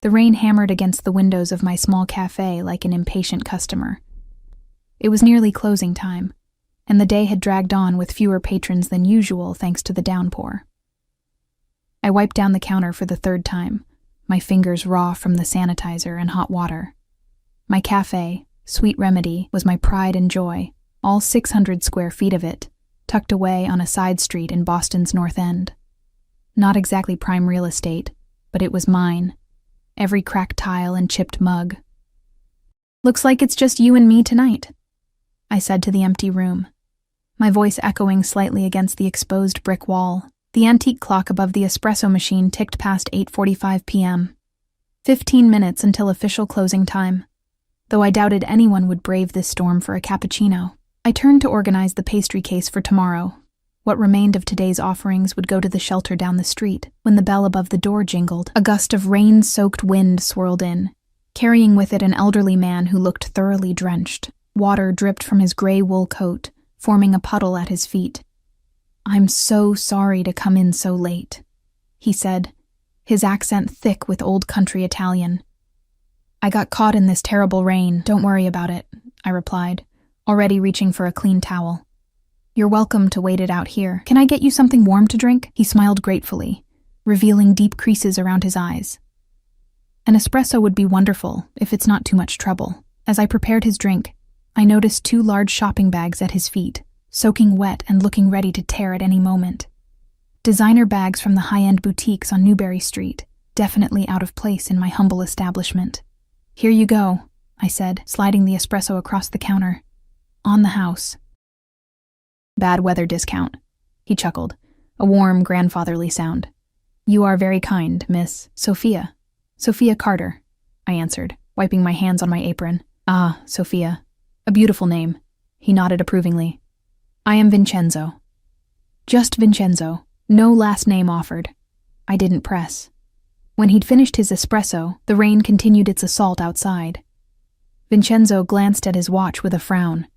The rain hammered against the windows of my small cafe like an impatient customer. It was nearly closing time, and the day had dragged on with fewer patrons than usual thanks to the downpour. I wiped down the counter for the third time, my fingers raw from the sanitizer and hot water. My cafe, Sweet Remedy, was my pride and joy, all 600 square feet of it, tucked away on a side street in Boston's North End. Not exactly prime real estate, but it was mine. Every cracked tile and chipped mug. "Looks like it's just you and me tonight," I said to the empty room, my voice echoing slightly against the exposed brick wall. The antique clock above the espresso machine ticked past 8:45 p.m. 15 minutes until official closing time. Though I doubted anyone would brave this storm for a cappuccino, I turned to organize the pastry case for tomorrow. What remained of today's offerings would go to the shelter down the street. When the bell above the door jingled, a gust of rain-soaked wind swirled in, carrying with it an elderly man who looked thoroughly drenched. Water dripped from his gray wool coat, forming a puddle at his feet. "I'm so sorry to come in so late," he said, his accent thick with old country Italian. "I got caught in this terrible rain. Don't worry about it," I replied, already reaching for a clean towel. "You're welcome to wait it out here. Can I get you something warm to drink?" He smiled gratefully, revealing deep creases around his eyes. "An espresso would be wonderful, if it's not too much trouble." As I prepared his drink, I noticed 2 large shopping bags at his feet, soaking wet and looking ready to tear at any moment. Designer bags from the high-end boutiques on Newbury Street, definitely out of place in my humble establishment. "Here you go," I said, sliding the espresso across the counter. "On the house." "Bad weather discount," he chuckled, a warm, grandfatherly sound. "You are very kind, Miss Sophia." "Sophia Carter," I answered, wiping my hands on my apron. "Ah, Sophia. A beautiful name." He nodded approvingly. "I am Vincenzo." Just Vincenzo, no last name offered. I didn't press. When he'd finished his espresso, the rain continued its assault outside. Vincenzo glanced at his watch with a frown.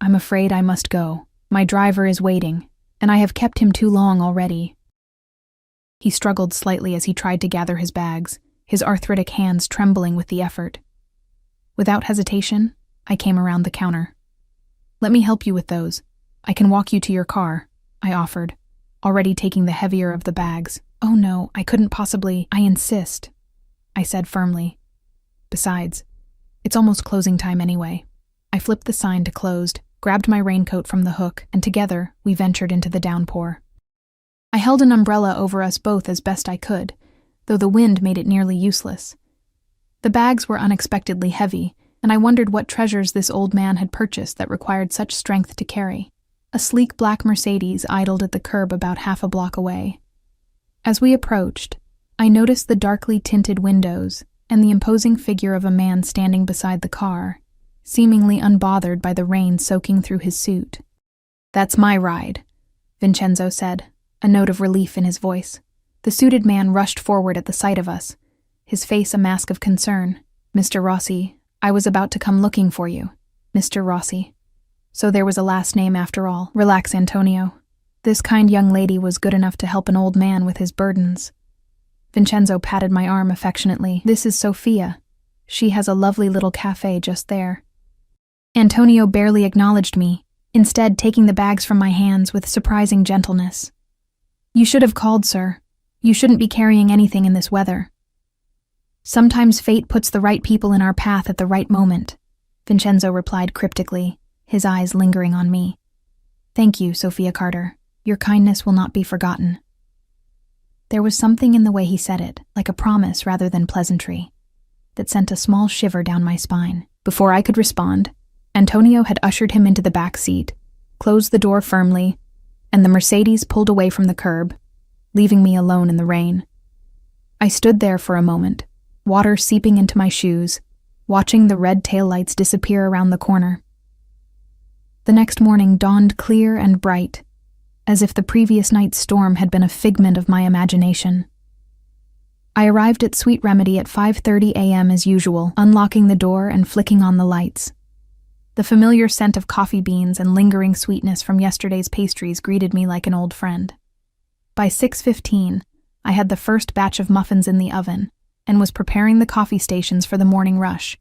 "I'm afraid I must go. My driver is waiting, and I have kept him too long already." He struggled slightly as he tried to gather his bags, his arthritic hands trembling with the effort. Without hesitation, I came around the counter. "Let me help you with those. I can walk you to your car," I offered, already taking the heavier of the bags. "Oh no, I couldn't possibly." "I insist," I said firmly. "Besides, it's almost closing time anyway." I flipped the sign to closed, grabbed my raincoat from the hook, and together we ventured into the downpour. I held an umbrella over us both as best I could, though the wind made it nearly useless. The bags were unexpectedly heavy, and I wondered what treasures this old man had purchased that required such strength to carry. A sleek black Mercedes idled at the curb about half a block away. As we approached, I noticed the darkly tinted windows and the imposing figure of a man standing beside the car, seemingly unbothered by the rain soaking through his suit. "That's my ride," Vincenzo said, a note of relief in his voice. The suited man rushed forward at the sight of us, his face a mask of concern. "Mr. Rossi, I was about to come looking for you." Mr. Rossi. So there was a last name after all. "Relax, Antonio. This kind young lady was good enough to help an old man with his burdens." Vincenzo patted my arm affectionately. "This is Sophia. She has a lovely little cafe just there." Antonio barely acknowledged me, instead taking the bags from my hands with surprising gentleness. "You should have called, sir. You shouldn't be carrying anything in this weather." "Sometimes fate puts the right people in our path at the right moment," Vincenzo replied cryptically, his eyes lingering on me. "Thank you, Sophia Carter. Your kindness will not be forgotten." There was something in the way he said it, like a promise rather than pleasantry, that sent a small shiver down my spine. Before I could respond, Antonio had ushered him into the back seat, closed the door firmly, and the Mercedes pulled away from the curb, leaving me alone in the rain. I stood there for a moment, water seeping into my shoes, watching the red taillights disappear around the corner. The next morning dawned clear and bright, as if the previous night's storm had been a figment of my imagination. I arrived at Sweet Remedy at 5:30 a.m. as usual, unlocking the door and flicking on the lights. The familiar scent of coffee beans and lingering sweetness from yesterday's pastries greeted me like an old friend. By 6:15, I had the first batch of muffins in the oven, and was preparing the coffee stations for the morning rush.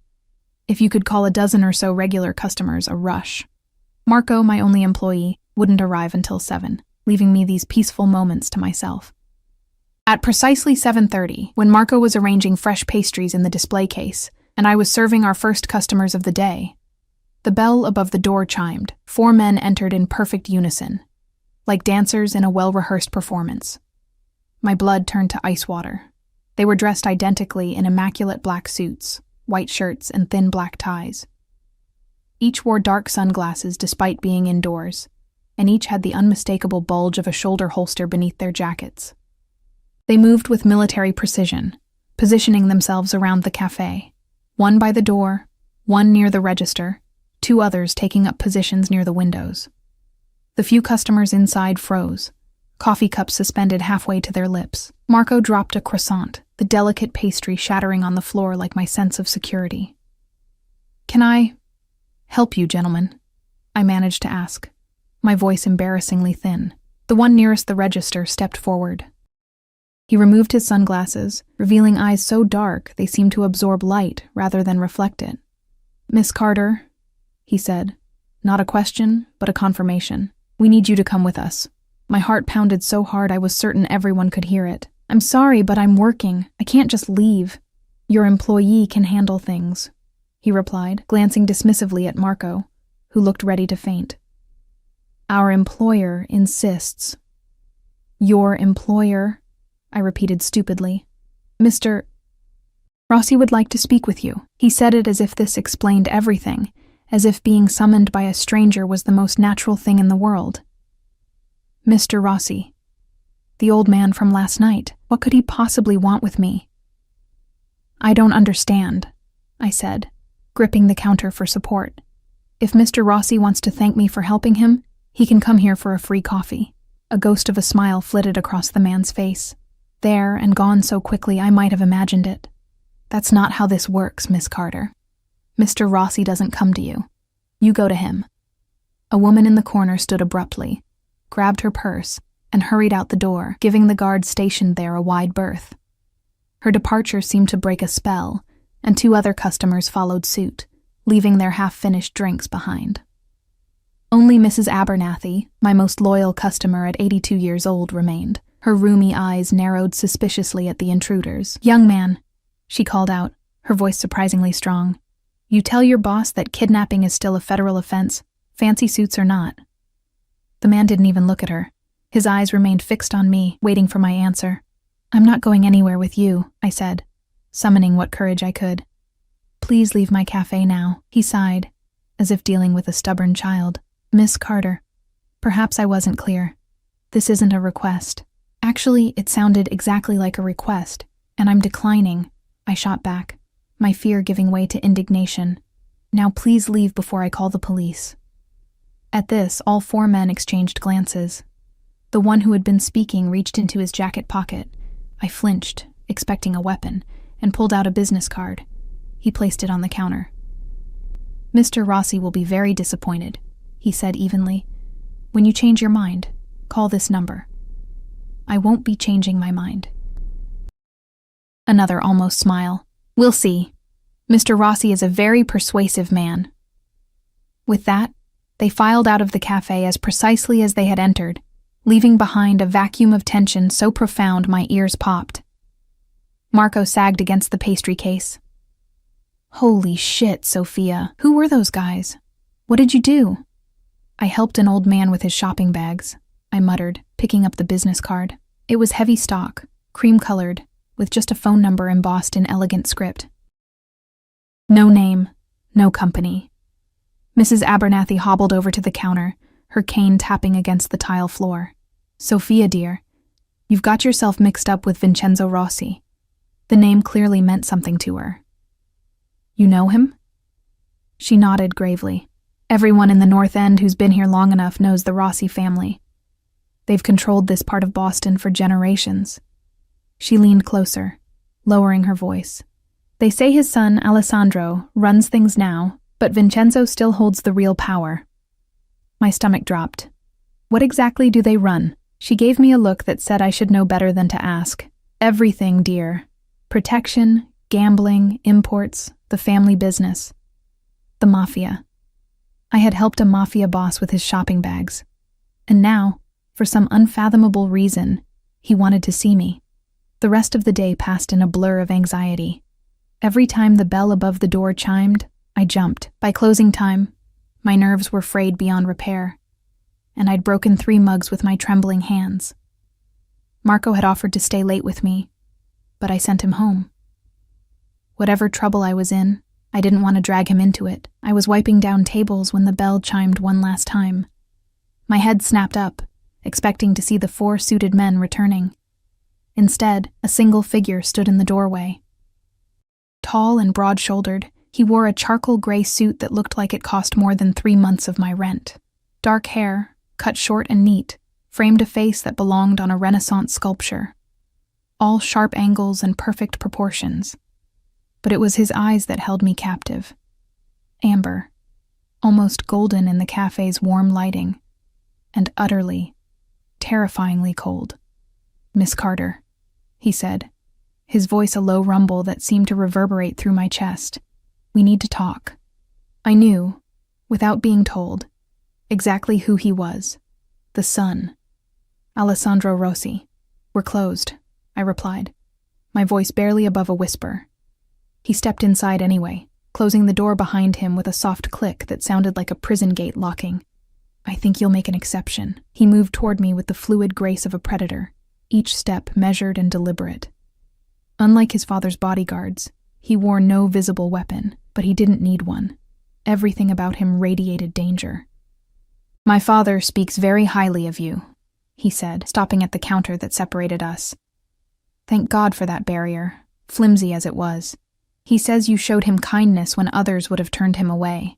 If you could call a dozen or so regular customers a rush. Marco, my only employee, wouldn't arrive until 7, leaving me these peaceful moments to myself. At precisely 7:30, when Marco was arranging fresh pastries in the display case, and I was serving our first customers of the day, the bell above the door chimed. 4 men entered in perfect unison, like dancers in a well-rehearsed performance. My blood turned to ice water. They were dressed identically in immaculate black suits, white shirts, and thin black ties. Each wore dark sunglasses despite being indoors, and each had the unmistakable bulge of a shoulder holster beneath their jackets. They moved with military precision, positioning themselves around the cafe, one by the door, one near the register, 2 others taking up positions near the windows. The few customers inside froze, coffee cups suspended halfway to their lips. Marco dropped a croissant, the delicate pastry shattering on the floor like my sense of security. "Can I help you, gentlemen?" I managed to ask, my voice embarrassingly thin. The one nearest the register stepped forward. He removed his sunglasses, revealing eyes so dark they seemed to absorb light rather than reflect it. "Miss Carter," he said, not a question, but a confirmation. "We need you to come with us." My heart pounded so hard I was certain everyone could hear it. "I'm sorry, but I'm working. I can't just leave." "Your employee can handle things," he replied, glancing dismissively at Marco, who looked ready to faint. "Our employer insists." "Your employer?" I repeated stupidly. "Mr. Rossi would like to speak with you." He said it as if this explained everything, as if being summoned by a stranger was the most natural thing in the world. Mr. Rossi. The old man from last night. What could he possibly want with me? "I don't understand," I said, gripping the counter for support. "If Mr. Rossi wants to thank me for helping him, he can come here for a free coffee." A ghost of a smile flitted across the man's face. There and gone so quickly I might have imagined it. "That's not how this works, Miss Carter. Mr. Rossi doesn't come to you. You go to him." A woman in the corner stood abruptly, grabbed her purse, and hurried out the door, giving the guard stationed there a wide berth. Her departure seemed to break a spell, and 2 other customers followed suit, leaving their half-finished drinks behind. Only Mrs. Abernathy, my most loyal customer at 82 years old, remained. Her rheumy eyes narrowed suspiciously at the intruders. "Young man," she called out, her voice surprisingly strong, "you tell your boss that kidnapping is still a federal offense, fancy suits or not." The man didn't even look at her. His eyes remained fixed on me, waiting for my answer. "I'm not going anywhere with you," I said, summoning what courage I could. "Please leave my cafe now," he sighed, as if dealing with a stubborn child. "Miss Carter, perhaps I wasn't clear. This isn't a request." Actually, it sounded exactly like a request, and I'm declining, I shot back, my fear giving way to indignation. "Now please leave before I call the police." At this, all 4 men exchanged glances. The one who had been speaking reached into his jacket pocket. I flinched, expecting a weapon, and pulled out a business card. He placed it on the counter. "Mr. Rossi will be very disappointed," he said evenly. "When you change your mind, call this number." "I won't be changing my mind." Another almost smile. "We'll see. Mr. Rossi is a very persuasive man." With that, they filed out of the cafe as precisely as they had entered, leaving behind a vacuum of tension so profound my ears popped. Marco sagged against the pastry case. "Holy shit, Sophia. Who were those guys? What did you do?" "I helped an old man with his shopping bags," I muttered, picking up the business card. It was heavy stock, cream-colored, with just a phone number embossed in elegant script. No name, no company. Mrs. Abernathy hobbled over to the counter, her cane tapping against the tile floor. "Sophia, dear, you've got yourself mixed up with Vincenzo Rossi." The name clearly meant something to her. "You know him?" She nodded gravely. "Everyone in the North End who's been here long enough knows the Rossi family. They've controlled this part of Boston for generations." She leaned closer, lowering her voice. "They say his son, Alessandro, runs things now, but Vincenzo still holds the real power." My stomach dropped. "What exactly do they run?" She gave me a look that said I should know better than to ask. "Everything, dear. Protection, gambling, imports, the family business. The mafia. I had helped a mafia boss with his shopping bags. And now, for some unfathomable reason, he wanted to see me. The rest of the day passed in a blur of anxiety. Every time the bell above the door chimed, I jumped. By closing time, my nerves were frayed beyond repair, and I'd broken 3 mugs with my trembling hands. Marco had offered to stay late with me, but I sent him home. Whatever trouble I was in, I didn't want to drag him into it. I was wiping down tables when the bell chimed one last time. My head snapped up, expecting to see the 4 suited men returning. Instead, a single figure stood in the doorway. Tall and broad-shouldered, he wore a charcoal gray suit that looked like it cost more than 3 months of my rent. Dark hair, cut short and neat, framed a face that belonged on a Renaissance sculpture. All sharp angles and perfect proportions. But it was his eyes that held me captive. Amber, almost golden in the cafe's warm lighting, and utterly, terrifyingly cold. "Miss Carter," he said, his voice a low rumble that seemed to reverberate through my chest. "We need to talk." I knew, without being told, exactly who he was. The son. Alessandro Rossi. "We're closed," I replied, my voice barely above a whisper. He stepped inside anyway, closing the door behind him with a soft click that sounded like a prison gate locking. "I think you'll make an exception." He moved toward me with the fluid grace of a predator, each step measured and deliberate. Unlike his father's bodyguards, he wore no visible weapon, but he didn't need one. Everything about him radiated danger. "My father speaks very highly of you," he said, stopping at the counter that separated us. "Thank God for that barrier, flimsy as it was. He says you showed him kindness when others would have turned him away."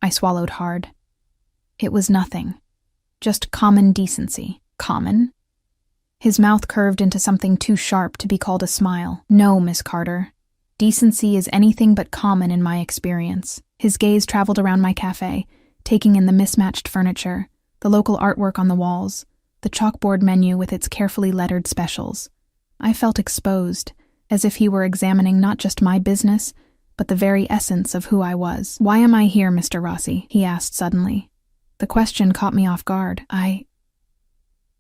I swallowed hard. It was nothing. Just common decency. Common? His mouth curved into something too sharp to be called a smile. "No, Miss Carter. Decency is anything but common in my experience." His gaze traveled around my cafe, taking in the mismatched furniture, the local artwork on the walls, the chalkboard menu with its carefully lettered specials. I felt exposed, as if he were examining not just my business, but the very essence of who I was. "Why am I here, Mr. Rossi?" he asked suddenly. The question caught me off guard. I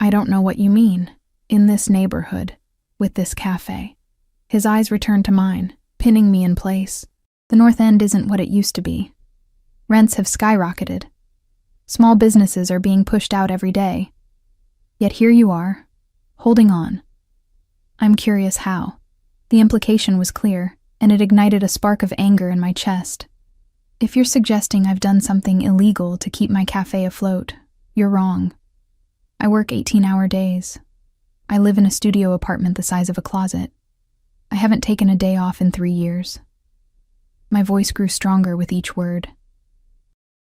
don't know what you mean. In this neighborhood, with this cafe." His eyes returned to mine, pinning me in place. "The North End isn't what it used to be. Rents have skyrocketed. Small businesses are being pushed out every day. Yet here you are, holding on. I'm curious how." The implication was clear, and it ignited a spark of anger in my chest. "If you're suggesting I've done something illegal to keep my cafe afloat, you're wrong. I work 18-hour days. I live in a studio apartment the size of a closet. I haven't taken a day off in 3 years." My voice grew stronger with each word.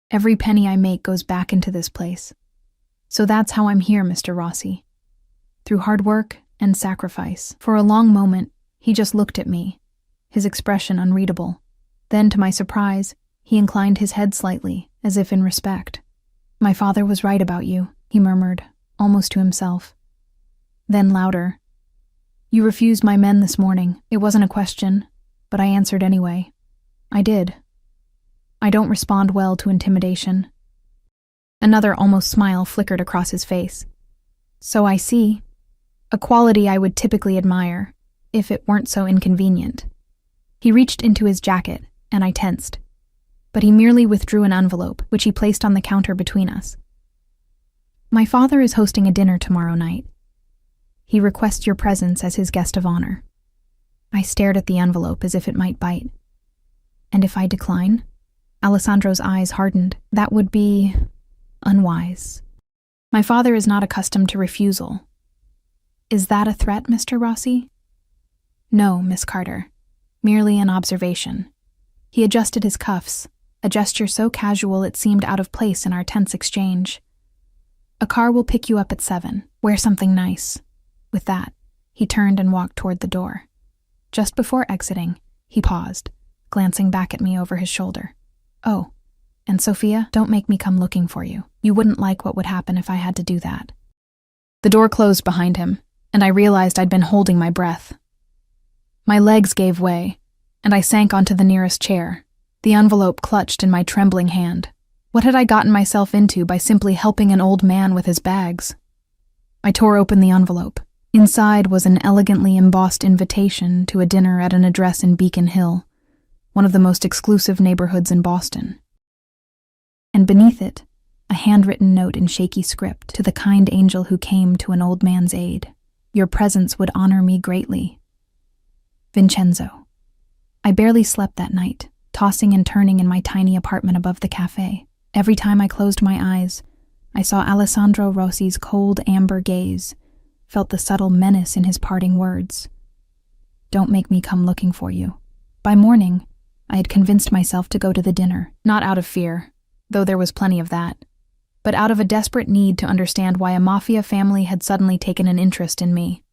"Every penny I make goes back into this place. So that's how I'm here, Mr. Rossi. Through hard work and sacrifice." For a long moment, he just looked at me, his expression unreadable. Then, to my surprise, he inclined his head slightly, as if in respect. "My father was right about you," he murmured, almost to himself. Then louder, "You refused my men this morning. It wasn't a question, but I answered anyway. I did. I don't respond well to intimidation." Another almost smile flickered across his face. "So I see. A quality I would typically admire, if it weren't so inconvenient." He reached into his jacket, and I tensed. But he merely withdrew an envelope, which he placed on the counter between us. "My father is hosting a dinner tomorrow night. He requests your presence as his guest of honor." I stared at the envelope as if it might bite. "And if I decline?" Alessandro's eyes hardened. "That would be unwise. My father is not accustomed to refusal." "Is that a threat, Mr. Rossi?" "No, Miss Carter. Merely an observation." He adjusted his cuffs, a gesture so casual it seemed out of place in our tense exchange. "A car will pick you up at 7. Wear something nice." With that, he turned and walked toward the door. Just before exiting, he paused, glancing back at me over his shoulder. "Oh, and Sophia, don't make me come looking for you. You wouldn't like what would happen if I had to do that." The door closed behind him, and I realized I'd been holding my breath. My legs gave way, and I sank onto the nearest chair, the envelope clutched in my trembling hand. What had I gotten myself into by simply helping an old man with his bags? I tore open the envelope. Inside was an elegantly embossed invitation to a dinner at an address in Beacon Hill, one of the most exclusive neighborhoods in Boston. And beneath it, a handwritten note in shaky script to the kind angel who came to an old man's aid. Your presence would honor me greatly. Vincenzo. I barely slept that night, tossing and turning in my tiny apartment above the cafe. Every time I closed my eyes, I saw Alessandro Rossi's cold amber gaze, felt the subtle menace in his parting words. Don't make me come looking for you. By morning, I had convinced myself to go to the dinner, not out of fear, though there was plenty of that, but out of a desperate need to understand why a mafia family had suddenly taken an interest in me.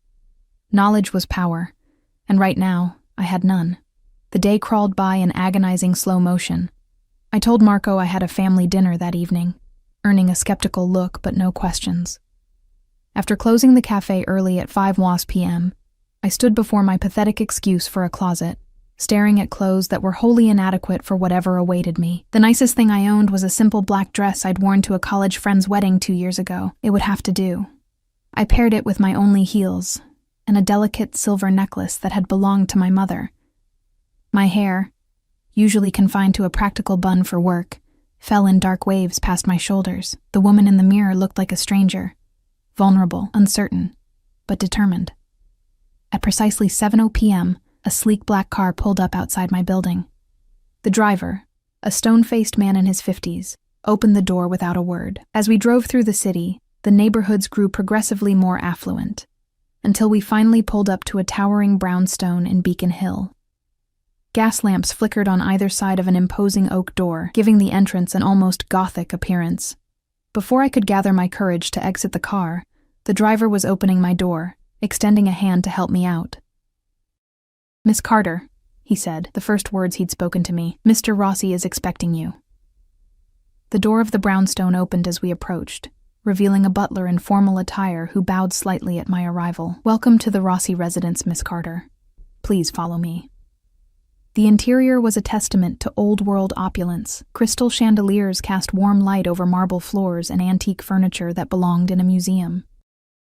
Knowledge was power, and right now, I had none. The day crawled by in agonizing slow motion. I told Marco I had a family dinner that evening, earning a skeptical look but no questions. After closing the cafe early at 5 p.m., I stood before my pathetic excuse for a closet, staring at clothes that were wholly inadequate for whatever awaited me. The nicest thing I owned was a simple black dress I'd worn to a college friend's wedding 2 years ago. It would have to do. I paired it with my only heels, and a delicate silver necklace that had belonged to my mother. My hair, usually confined to a practical bun for work, fell in dark waves past my shoulders. The woman in the mirror looked like a stranger, vulnerable, uncertain, but determined. At precisely 7 p.m., a sleek black car pulled up outside my building. The driver, a stone-faced man in his 50s, opened the door without a word. As we drove through the city, the neighborhoods grew progressively more affluent, until we finally pulled up to a towering brownstone in Beacon Hill. Gas lamps flickered on either side of an imposing oak door, giving the entrance an almost Gothic appearance. Before I could gather my courage to exit the car, the driver was opening my door, extending a hand to help me out. "Miss Carter," he said, the first words he'd spoken to me, "Mr. Rossi is expecting you." The door of the brownstone opened as we approached, revealing a butler in formal attire who bowed slightly at my arrival. "Welcome to the Rossi residence, Miss Carter. Please follow me." The interior was a testament to old-world opulence. Crystal chandeliers cast warm light over marble floors and antique furniture that belonged in a museum.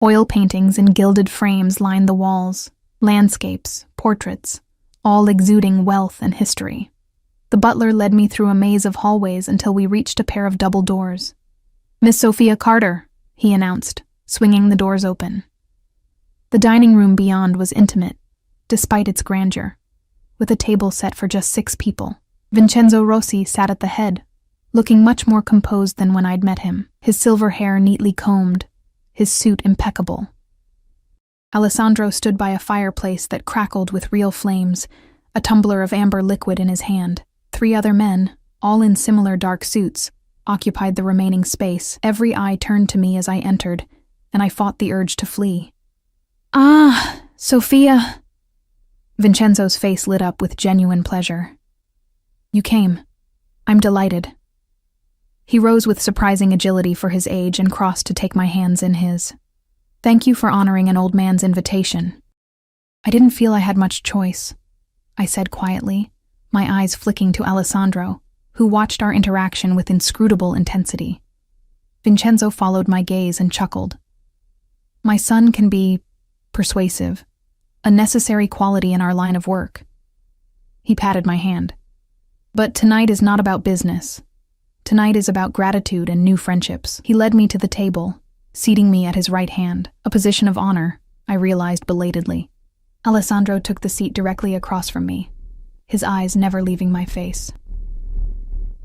Oil paintings in gilded frames lined the walls, landscapes, portraits, all exuding wealth and history. The butler led me through a maze of hallways until we reached a pair of double doors. "Miss Sophia Carter," he announced, swinging the doors open. The dining room beyond was intimate, despite its grandeur, with a table set for just 6 people. Vincenzo Rossi sat at the head, looking much more composed than when I'd met him, his silver hair neatly combed, his suit impeccable. Alessandro stood by a fireplace that crackled with real flames, a tumbler of amber liquid in his hand. 3 other men, all in similar dark suits, occupied the remaining space. Every eye turned to me as I entered, and I fought the urge to flee. "Ah, Sophia!" Vincenzo's face lit up with genuine pleasure. "You came. I'm delighted." He rose with surprising agility for his age and crossed to take my hands in his. "Thank you for honoring an old man's invitation." "I didn't feel I had much choice," I said quietly, my eyes flicking to Alessandro, who watched our interaction with inscrutable intensity. Vincenzo followed my gaze and chuckled. "My son can be persuasive, a necessary quality in our line of work." He patted my hand. "But tonight is not about business. Tonight is about gratitude and new friendships." He led me to the table, seating me at his right hand, a position of honor, I realized belatedly. Alessandro took the seat directly across from me, his eyes never leaving my face.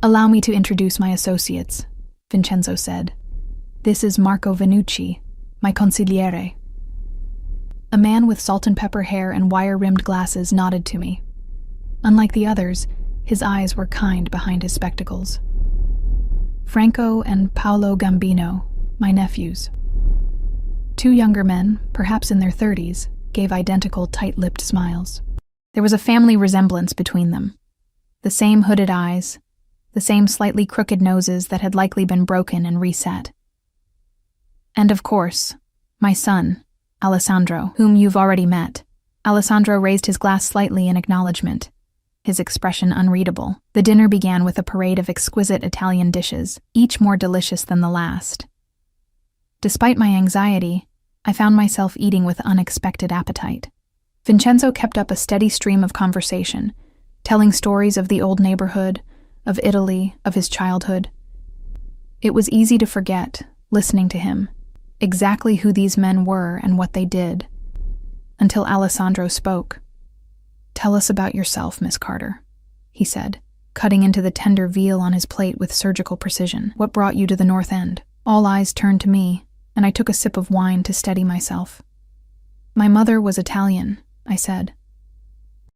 "Allow me to introduce my associates," Vincenzo said. "This is Marco Venucci, my consigliere." A man with salt and pepper hair and wire-rimmed glasses nodded to me. Unlike the others, his eyes were kind behind his spectacles. "Franco and Paolo Gambino, my nephews." 2 younger men, perhaps in their 30s, gave identical tight-lipped smiles. There was a family resemblance between them. The same hooded eyes, the same slightly crooked noses that had likely been broken and reset. And of course, my son, Alessandro, whom you've already met. Alessandro raised his glass slightly in acknowledgement, his expression unreadable. The dinner began with a parade of exquisite Italian dishes, each more delicious than the last. Despite my anxiety, I found myself eating with unexpected appetite. Vincenzo kept up a steady stream of conversation, telling stories of the old neighborhood, of Italy, of his childhood. It was easy to forget, listening to him, exactly who these men were and what they did, until Alessandro spoke. "Tell us about yourself, Miss Carter," he said, cutting into the tender veal on his plate with surgical precision. "What brought you to the North End?" All eyes turned to me, and I took a sip of wine to steady myself. "My mother was Italian," I said.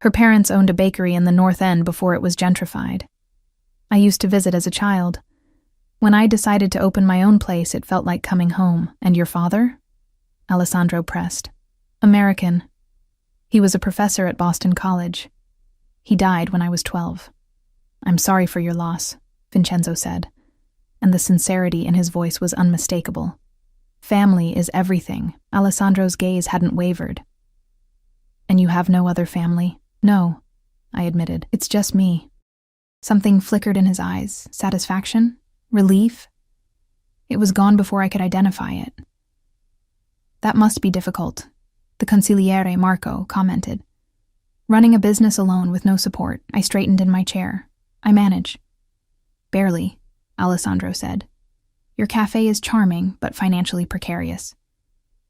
"Her parents owned a bakery in the North End before it was gentrified. I used to visit as a child. When I decided to open my own place, it felt like coming home." "And your father?" Alessandro pressed. "American. He was a professor at Boston College. He died when I was 12. "I'm sorry for your loss," Vincenzo said, and the sincerity in his voice was unmistakable. "Family is everything." Alessandro's gaze hadn't wavered. "And you have no other family?" "No," I admitted. "It's just me." Something flickered in his eyes. Satisfaction? Relief? It was gone before I could identify it. "That must be difficult," the consigliere Marco commented. "Running a business alone with no support." I straightened in my chair. "I manage." "Barely," Alessandro said. "Your cafe is charming, but financially precarious.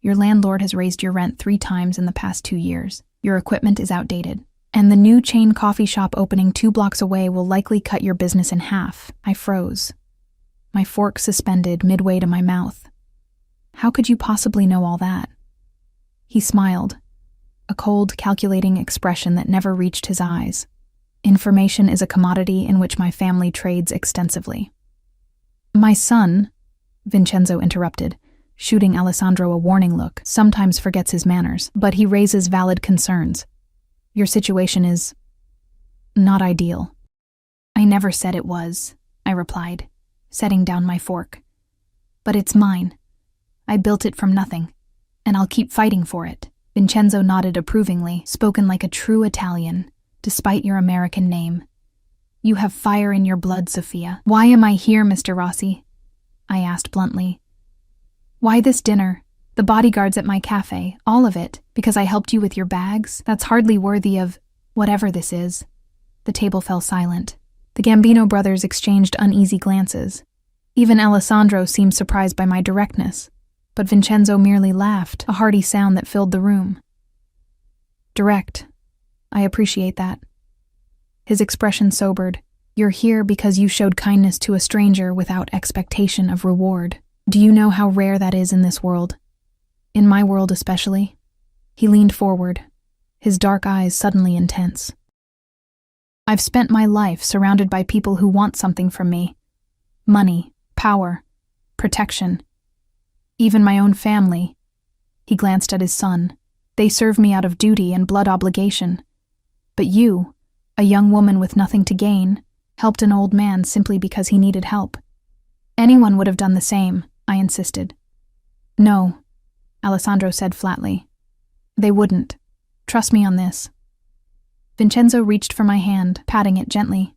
Your landlord has raised your rent 3 times in the past 2 years. Your equipment is outdated. And the new chain coffee shop opening 2 blocks away will likely cut your business in half." I froze, my fork suspended midway to my mouth. "How could you possibly know all that?" He smiled, a cold, calculating expression that never reached his eyes. "Information is a commodity in which my family trades extensively." "My son," Vincenzo interrupted, shooting Alessandro a warning look, "sometimes forgets his manners, but he raises valid concerns. Your situation is not ideal." "I never said it was," I replied, setting down my fork. "But it's mine. I built it from nothing, and I'll keep fighting for it." Vincenzo nodded approvingly, spoken like a true Italian, despite your American name. "You have fire in your blood, Sophia." "Why am I here, Mr. Rossi?" I asked bluntly. "Why this dinner? The bodyguards at my cafe, all of it, because I helped you with your bags? That's hardly worthy of whatever this is." The table fell silent. The Gambino brothers exchanged uneasy glances. Even Alessandro seemed surprised by my directness, but Vincenzo merely laughed, a hearty sound that filled the room. "Direct. I appreciate that." His expression sobered. "You're here because you showed kindness to a stranger without expectation of reward. Do you know how rare that is in this world? In my world especially." He leaned forward, his dark eyes suddenly intense. "I've spent my life surrounded by people who want something from me. Money, power, protection. Even my own family." He glanced at his son. "They serve me out of duty and blood obligation. But you, a young woman with nothing to gain, helped an old man simply because he needed help. Anyone would have done the same," I insisted. "No," Alessandro said flatly. "They wouldn't. Trust me on this." Vincenzo reached for my hand, patting it gently.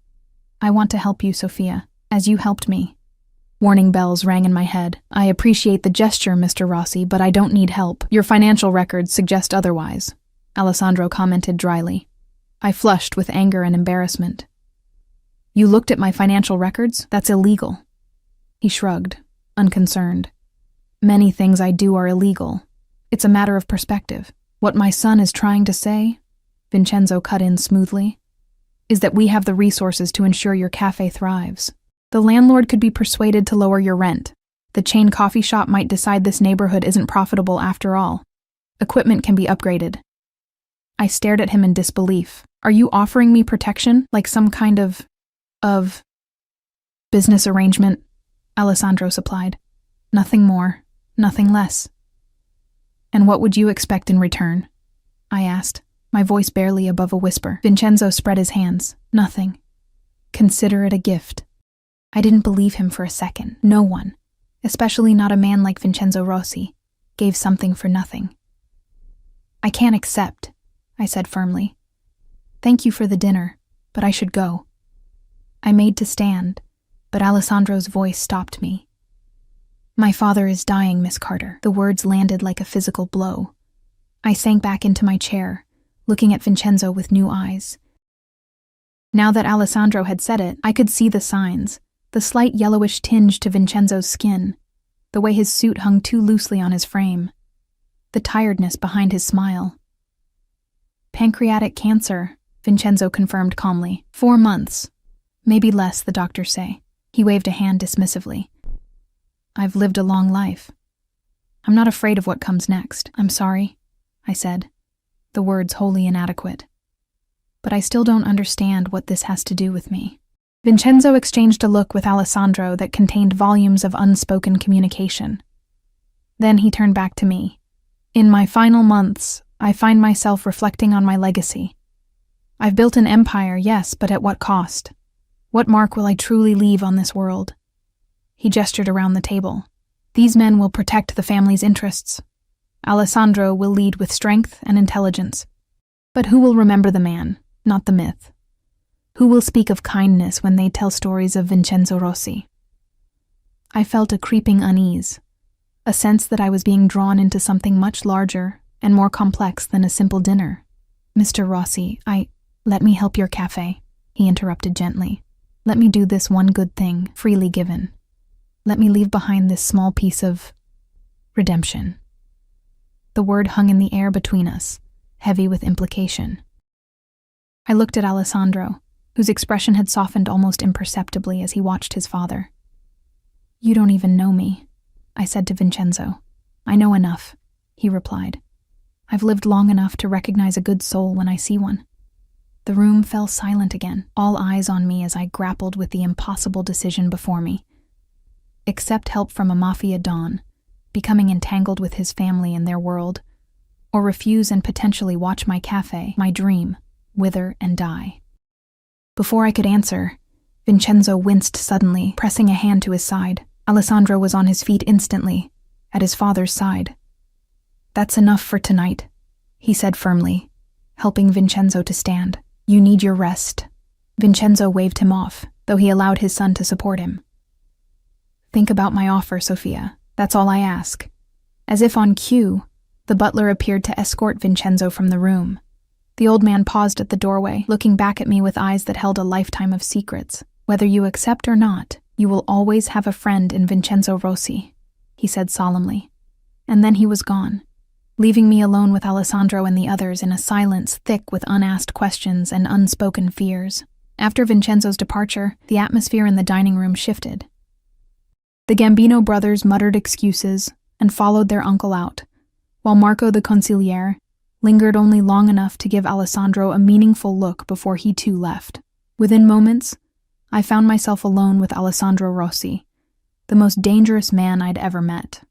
"I want to help you, Sophia, as you helped me." Warning bells rang in my head. "I appreciate the gesture, Mr. Rossi, but I don't need help. Your financial records suggest otherwise," Alessandro commented dryly. I flushed with anger and embarrassment. "You looked at my financial records? That's illegal." He shrugged, unconcerned. "Many things I do are illegal. It's a matter of perspective. What my son is trying to say," Vincenzo cut in smoothly, "is that we have the resources to ensure your cafe thrives. The landlord could be persuaded to lower your rent. The chain coffee shop might decide this neighborhood isn't profitable after all. Equipment can be upgraded." I stared at him in disbelief. "Are you offering me protection, like some kind of business arrangement?" Alessandro supplied. "Nothing more, nothing less." "And what would you expect in return?" I asked, my voice barely above a whisper. Vincenzo spread his hands. "Nothing. Consider it a gift." I didn't believe him for a second. No one, especially not a man like Vincenzo Rossi, gave something for nothing. "I can't accept," I said firmly. Thank you for the dinner, but I should go. I made to stand, but Alessandro's voice stopped me. My father is dying, Miss Carter. The words landed like a physical blow. I sank back into my chair, looking at Vincenzo with new eyes. Now that Alessandro had said it, I could see the signs, the slight yellowish tinge to Vincenzo's skin, the way his suit hung too loosely on his frame, the tiredness behind his smile. Pancreatic cancer, Vincenzo confirmed calmly. 4 months. Maybe less, the doctors say. He waved a hand dismissively. I've lived a long life. I'm not afraid of what comes next. I'm sorry, I said, the words wholly inadequate. But I still don't understand what this has to do with me. Vincenzo exchanged a look with Alessandro that contained volumes of unspoken communication. Then he turned back to me. In my final months, I find myself reflecting on my legacy. I've built an empire, yes, but at what cost? What mark will I truly leave on this world? He gestured around the table. These men will protect the family's interests. Alessandro will lead with strength and intelligence. But who will remember the man, not the myth? Who will speak of kindness when they tell stories of Vincenzo Rossi? I felt a creeping unease, a sense that I was being drawn into something much larger and more complex than a simple dinner. Mr. Rossi, let me help your cafe, he interrupted gently. Let me do this one good thing, freely given. Let me leave behind this small piece of redemption. The word hung in the air between us, heavy with implication. I looked at Alessandro, whose expression had softened almost imperceptibly as he watched his father. You don't even know me, I said to Vincenzo. I know enough, he replied. I've lived long enough to recognize a good soul when I see one. The room fell silent again, all eyes on me as I grappled with the impossible decision before me. Accept help from a mafia don, becoming entangled with his family and their world, or refuse and potentially watch my cafe, my dream, wither and die. Before I could answer, Vincenzo winced suddenly, pressing a hand to his side. Alessandro was on his feet instantly, at his father's side. That's enough for tonight, he said firmly, helping Vincenzo to stand. You need your rest. Vincenzo waved him off, though he allowed his son to support him. Think about my offer, Sophia. That's all I ask. As if on cue, the butler appeared to escort Vincenzo from the room. The old man paused at the doorway, looking back at me with eyes that held a lifetime of secrets. Whether you accept or not, you will always have a friend in Vincenzo Rossi, he said solemnly. And then he was gone, leaving me alone with Alessandro and the others in a silence thick with unasked questions and unspoken fears. After Vincenzo's departure, the atmosphere in the dining room shifted. The Gambino brothers muttered excuses and followed their uncle out, while Marco the consigliere lingered only long enough to give Alessandro a meaningful look before he too left. Within moments, I found myself alone with Alessandro Rossi, the most dangerous man I'd ever met.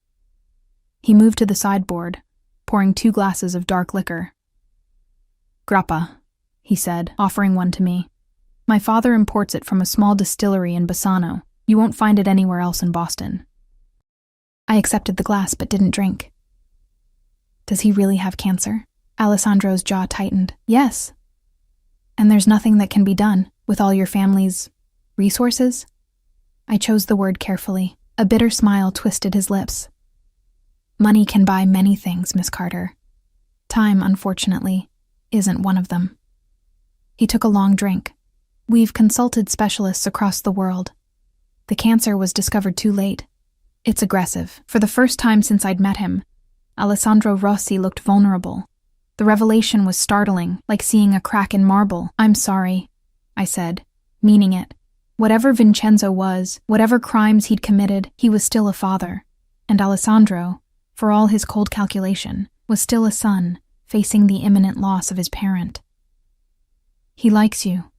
He moved to the sideboard, pouring 2 glasses of dark liquor. Grappa, he said, offering one to me. My father imports it from a small distillery in Bassano. You won't find it anywhere else in Boston. I accepted the glass but didn't drink. Does he really have cancer? Alessandro's jaw tightened. Yes. And there's nothing that can be done with all your family's resources? I chose the word carefully. A bitter smile twisted his lips. Money can buy many things, Miss Carter. Time, unfortunately, isn't one of them. He took a long drink. We've consulted specialists across the world. The cancer was discovered too late. It's aggressive. For the first time since I'd met him, Alessandro Rossi looked vulnerable. The revelation was startling, like seeing a crack in marble. I'm sorry, I said, meaning it. Whatever Vincenzo was, whatever crimes he'd committed, he was still a father. And Alessandro, for all his cold calculation, was still a son, facing the imminent loss of his parent. He likes you,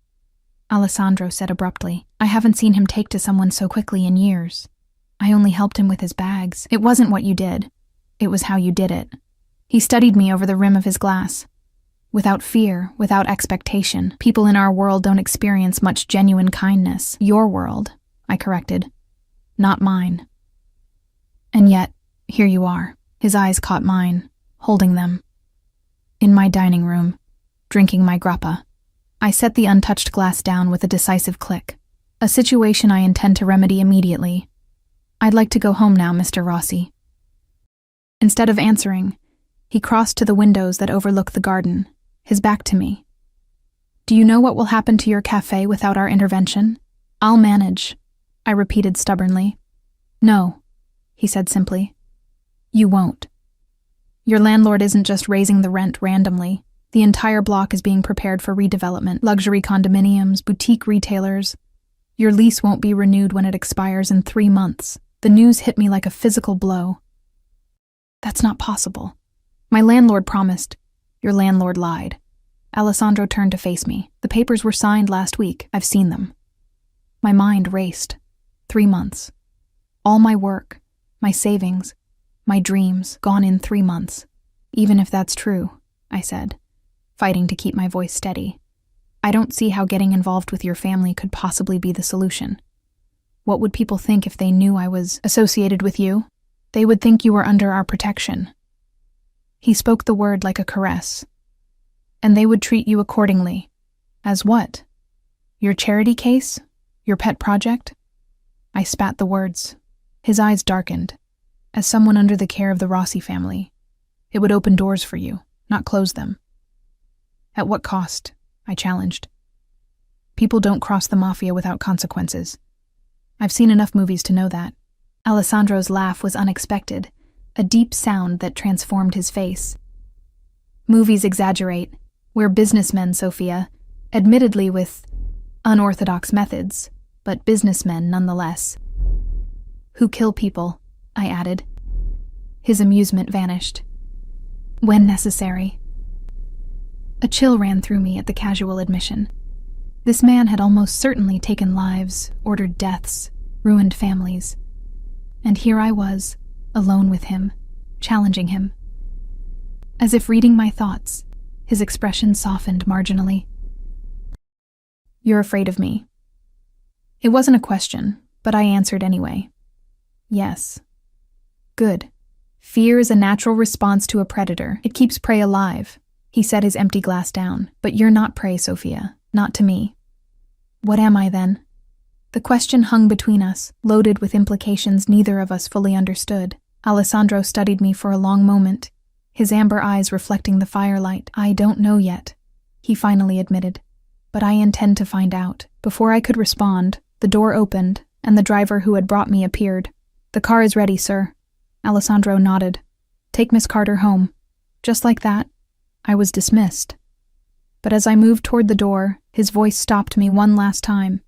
Alessandro said abruptly. I haven't seen him take to someone so quickly in years. I only helped him with his bags. It wasn't what you did. It was how you did it. He studied me over the rim of his glass. Without fear, without expectation, people in our world don't experience much genuine kindness. Your world, I corrected. Not mine. And yet, here you are. His eyes caught mine, holding them. In my dining room, drinking my grappa. I set the untouched glass down with a decisive click. A situation I intend to remedy immediately. I'd like to go home now, Mr. Rossi. Instead of answering, he crossed to the windows that overlook the garden, his back to me. Do you know what will happen to your cafe without our intervention? I'll manage, I repeated stubbornly. No, he said simply. You won't. Your landlord isn't just raising the rent randomly. The entire block is being prepared for redevelopment, luxury condominiums, boutique retailers. Your lease won't be renewed when it expires in 3 months. The news hit me like a physical blow. That's not possible. My landlord promised. Your landlord lied. Alessandro turned to face me. The papers were signed last week. I've seen them. My mind raced. 3 months. All my work, my savings, my dreams, gone in 3 months. Even if that's true, I said, fighting to keep my voice steady. I don't see how getting involved with your family could possibly be the solution. What would people think if they knew I was associated with you? They would think you were under our protection. He spoke the word like a caress. And they would treat you accordingly. As what? Your charity case? Your pet project? I spat the words. His eyes darkened. As someone under the care of the Rossi family, it would open doors for you, not close them. At what cost? I challenged. People don't cross the mafia without consequences. I've seen enough movies to know that. Alessandro's laugh was unexpected, a deep sound that transformed his face. Movies exaggerate. We're businessmen, Sophia, admittedly with unorthodox methods, but businessmen nonetheless. Who kill people, I added. His amusement vanished. When necessary. A chill ran through me at the casual admission. This man had almost certainly taken lives, ordered deaths, ruined families. And here I was, alone with him, challenging him. As if reading my thoughts, his expression softened marginally. You're afraid of me. It wasn't a question, but I answered anyway. Yes. Good. Fear is a natural response to a predator. It keeps prey alive. He set his empty glass down. But you're not prey, Sophia. Not to me. What am I then? The question hung between us, loaded with implications neither of us fully understood. Alessandro studied me for a long moment, his amber eyes reflecting the firelight. I don't know yet, he finally admitted. But I intend to find out. Before I could respond, the door opened, and the driver who had brought me appeared. The car is ready, sir. Alessandro nodded. Take Miss Carter home. Just like that, I was dismissed. But as I moved toward the door, his voice stopped me one last time.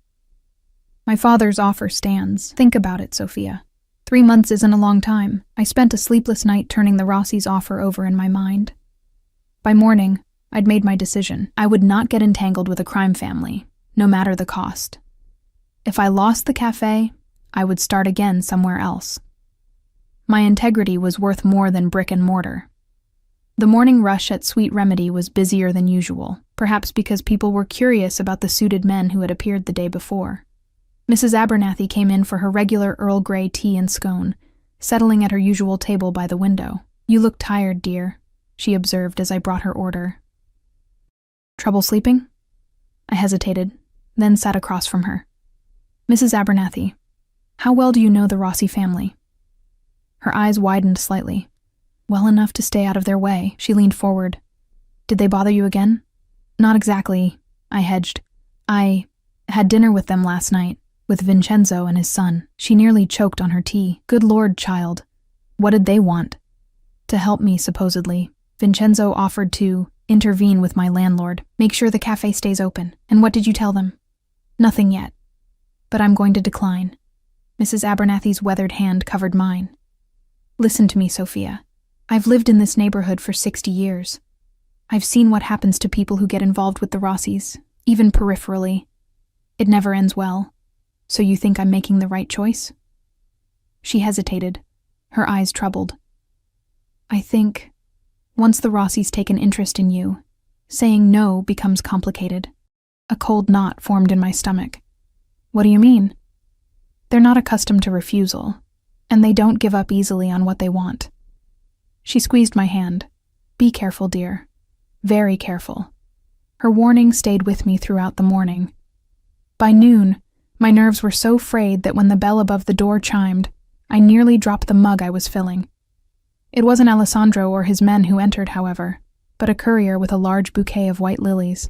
My father's offer stands. Think about it, Sophia. 3 months isn't a long time. I spent a sleepless night turning the Rossi's offer over in my mind. By morning, I'd made my decision. I would not get entangled with a crime family, no matter the cost. If I lost the cafe, I would start again somewhere else. My integrity was worth more than brick and mortar. The morning rush at Sweet Remedy was busier than usual, perhaps because people were curious about the suited men who had appeared the day before. Mrs. Abernathy came in for her regular Earl Grey tea and scone, settling at her usual table by the window. You look tired, dear, she observed as I brought her order. Trouble sleeping? I hesitated, then sat across from her. Mrs. Abernathy, how well do you know the Rossi family? Her eyes widened slightly. Well enough to stay out of their way. She leaned forward. Did they bother you again? Not exactly, I hedged. I had dinner with them last night, with Vincenzo and his son. She nearly choked on her tea. Good Lord, child. What did they want? To help me, supposedly. Vincenzo offered to intervene with my landlord, make sure the cafe stays open. And what did you tell them? Nothing yet. But I'm going to decline. Mrs. Abernathy's weathered hand covered mine. Listen to me, Sophia. I've lived in this neighborhood for 60 years. I've seen what happens to people who get involved with the Rossis, even peripherally. It never ends well. So you think I'm making the right choice? She hesitated, her eyes troubled. I think, once the Rossis take an interest in you, saying no becomes complicated. A cold knot formed in my stomach. What do you mean? They're not accustomed to refusal, and they don't give up easily on what they want. She squeezed my hand. Be careful, dear. Very careful. Her warning stayed with me throughout the morning. By noon, my nerves were so frayed that when the bell above the door chimed, I nearly dropped the mug I was filling. It wasn't Alessandro or his men who entered, however, but a courier with a large bouquet of white lilies.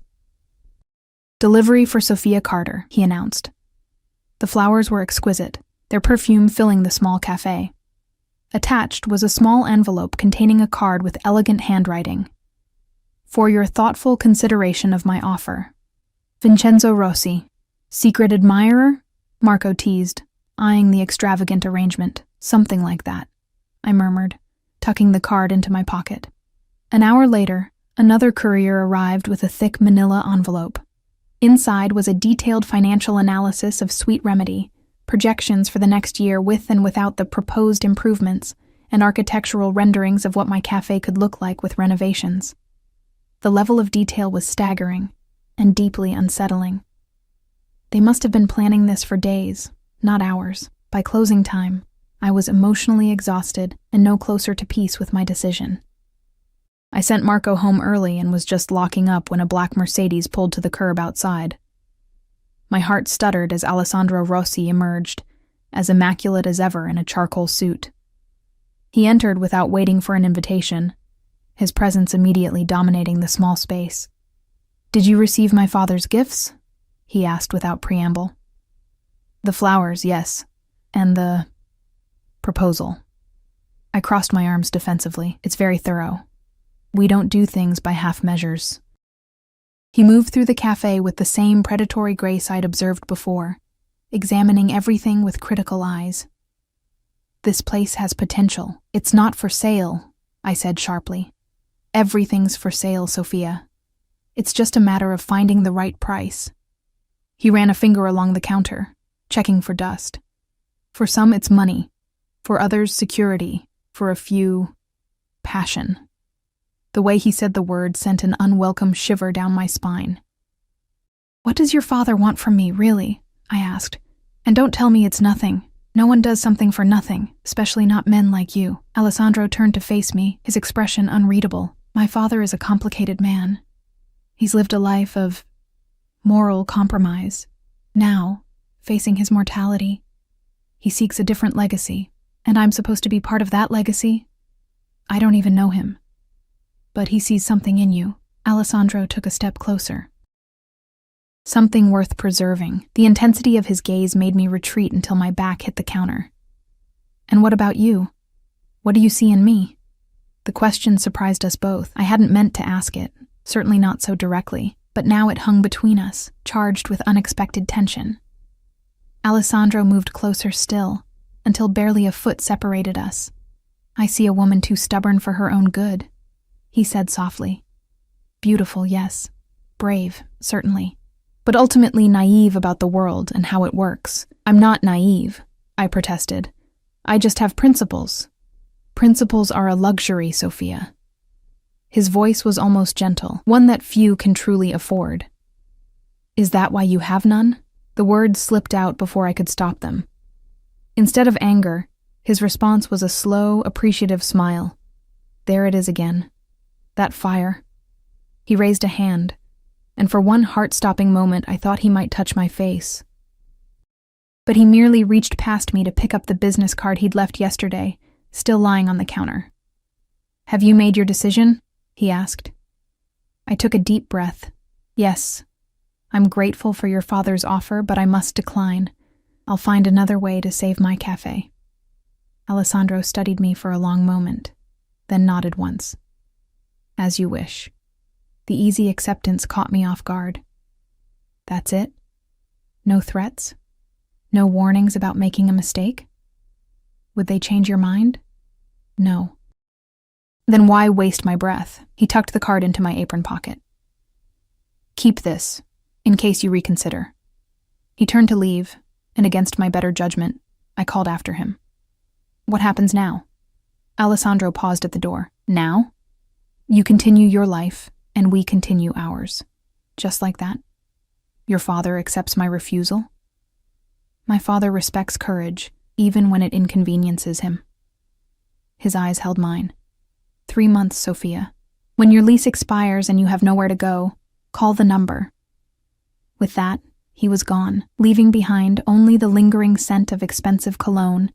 "Delivery for Sophia Carter," he announced. The flowers were exquisite, their perfume filling the small cafe. Attached was a small envelope containing a card with elegant handwriting. "For your thoughtful consideration of my offer. Vincenzo Rossi." "Secret admirer?" Marco teased, eyeing the extravagant arrangement. "Something like that," I murmured, tucking the card into my pocket. An hour later, another courier arrived with a thick manila envelope. Inside was a detailed financial analysis of Sweet Remedy, projections for the next year with and without the proposed improvements, and architectural renderings of what my cafe could look like with renovations. The level of detail was staggering and deeply unsettling. They must have been planning this for days, not hours. By closing time, I was emotionally exhausted and no closer to peace with my decision. I sent Marco home early and was just locking up when a black Mercedes pulled to the curb outside. My heart stuttered as Alessandro Rossi emerged, as immaculate as ever in a charcoal suit. He entered without waiting for an invitation, his presence immediately dominating the small space. "Did you receive my father's gifts?" he asked without preamble. "The flowers, yes. And the proposal." I crossed my arms defensively. "It's very thorough. We don't do things by half measures." He moved through the cafe with the same predatory grace I'd observed before, examining everything with critical eyes. "This place has potential. It's not for sale," I said sharply. "Everything's for sale, Sophia. It's just a matter of finding the right price." He ran a finger along the counter, checking for dust. "For some, it's money. For others, security. For a few, passion." The way he said the word sent an unwelcome shiver down my spine. "What does your father want from me, really?" I asked. "And don't tell me it's nothing. No one does something for nothing, especially not men like you." Alessandro turned to face me, his expression unreadable. "My father is a complicated man. He's lived a life of moral compromise. Now, facing his mortality, he seeks a different legacy, and I'm supposed to be part of that legacy? I don't even know him. But he sees something in you." Alessandro took a step closer. "Something worth preserving." The intensity of his gaze made me retreat until my back hit the counter. "And what about you? What do you see in me?" The question surprised us both. I hadn't meant to ask it, certainly not so directly, but now it hung between us, charged with unexpected tension. Alessandro moved closer still, until barely a foot separated us. "I see a woman too stubborn for her own good," he said softly. "Beautiful, yes. Brave, certainly. But ultimately naive about the world and how it works." "I'm not naive," I protested. "I just have principles. Principles are a luxury, Sophia." His voice was almost gentle, one that few can truly afford. "Is that why you have none?" The words slipped out before I could stop them. Instead of anger, his response was a slow, appreciative smile. "There it is again. That fire." He raised a hand, and for one heart-stopping moment I thought he might touch my face. But he merely reached past me to pick up the business card he'd left yesterday, still lying on the counter. "Have you made your decision?" he asked. I took a deep breath. "Yes. I'm grateful for your father's offer, but I must decline. I'll find another way to save my cafe." Alessandro studied me for a long moment, then nodded once. "As you wish." The easy acceptance caught me off guard. "That's it? No threats? No warnings about making a mistake? Would they change your mind?" "No." "Then why waste my breath?" He tucked the card into my apron pocket. "Keep this, in case you reconsider." He turned to leave, and against my better judgment, I called after him. "What happens now?" Alessandro paused at the door. "Now? You continue your life, and we continue ours. Just like that? Your father accepts my refusal?" "My father respects courage, even when it inconveniences him." His eyes held mine. 3 months, Sophia. When your lease expires and you have nowhere to go, Call the number." With that, he was gone, leaving behind only the lingering scent of expensive cologne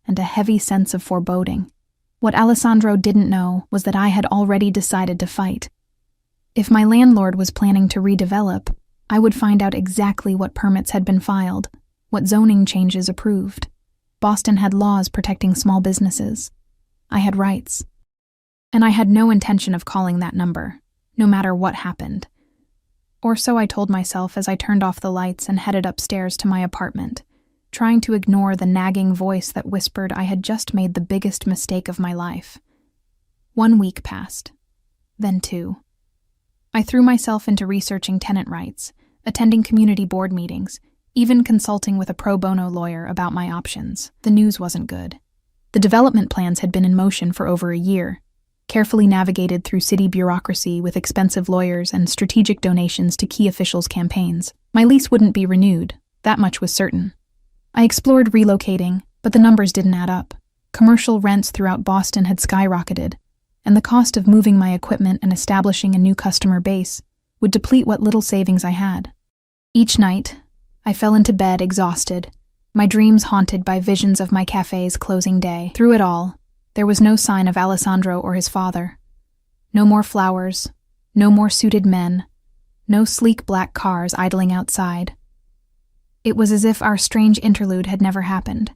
and a heavy sense of foreboding. What Alessandro didn't know was that I had already decided to fight. If my landlord was planning to redevelop, I would find out exactly what permits had been filed, what zoning changes approved. Boston had laws protecting small businesses. I had rights. And I had no intention of calling that number, no matter what happened. Or so I told myself as I turned off the lights and headed upstairs to my apartment, trying to ignore the nagging voice that whispered I had just made the biggest mistake of my life. 1 week passed, then 2. I threw myself into researching tenant rights, attending community board meetings, even consulting with a pro bono lawyer about my options. The news wasn't good. The development plans had been in motion for over a year, carefully navigated through city bureaucracy with expensive lawyers and strategic donations to key officials' campaigns. My lease wouldn't be renewed, that much was certain. I explored relocating, but the numbers didn't add up. Commercial rents throughout Boston had skyrocketed, and the cost of moving my equipment and establishing a new customer base would deplete what little savings I had. Each night, I fell into bed exhausted, my dreams haunted by visions of my cafe's closing day. Through it all, there was no sign of Alessandro or his father. No more flowers, no more suited men, no sleek black cars idling outside. It was as if our strange interlude had never happened,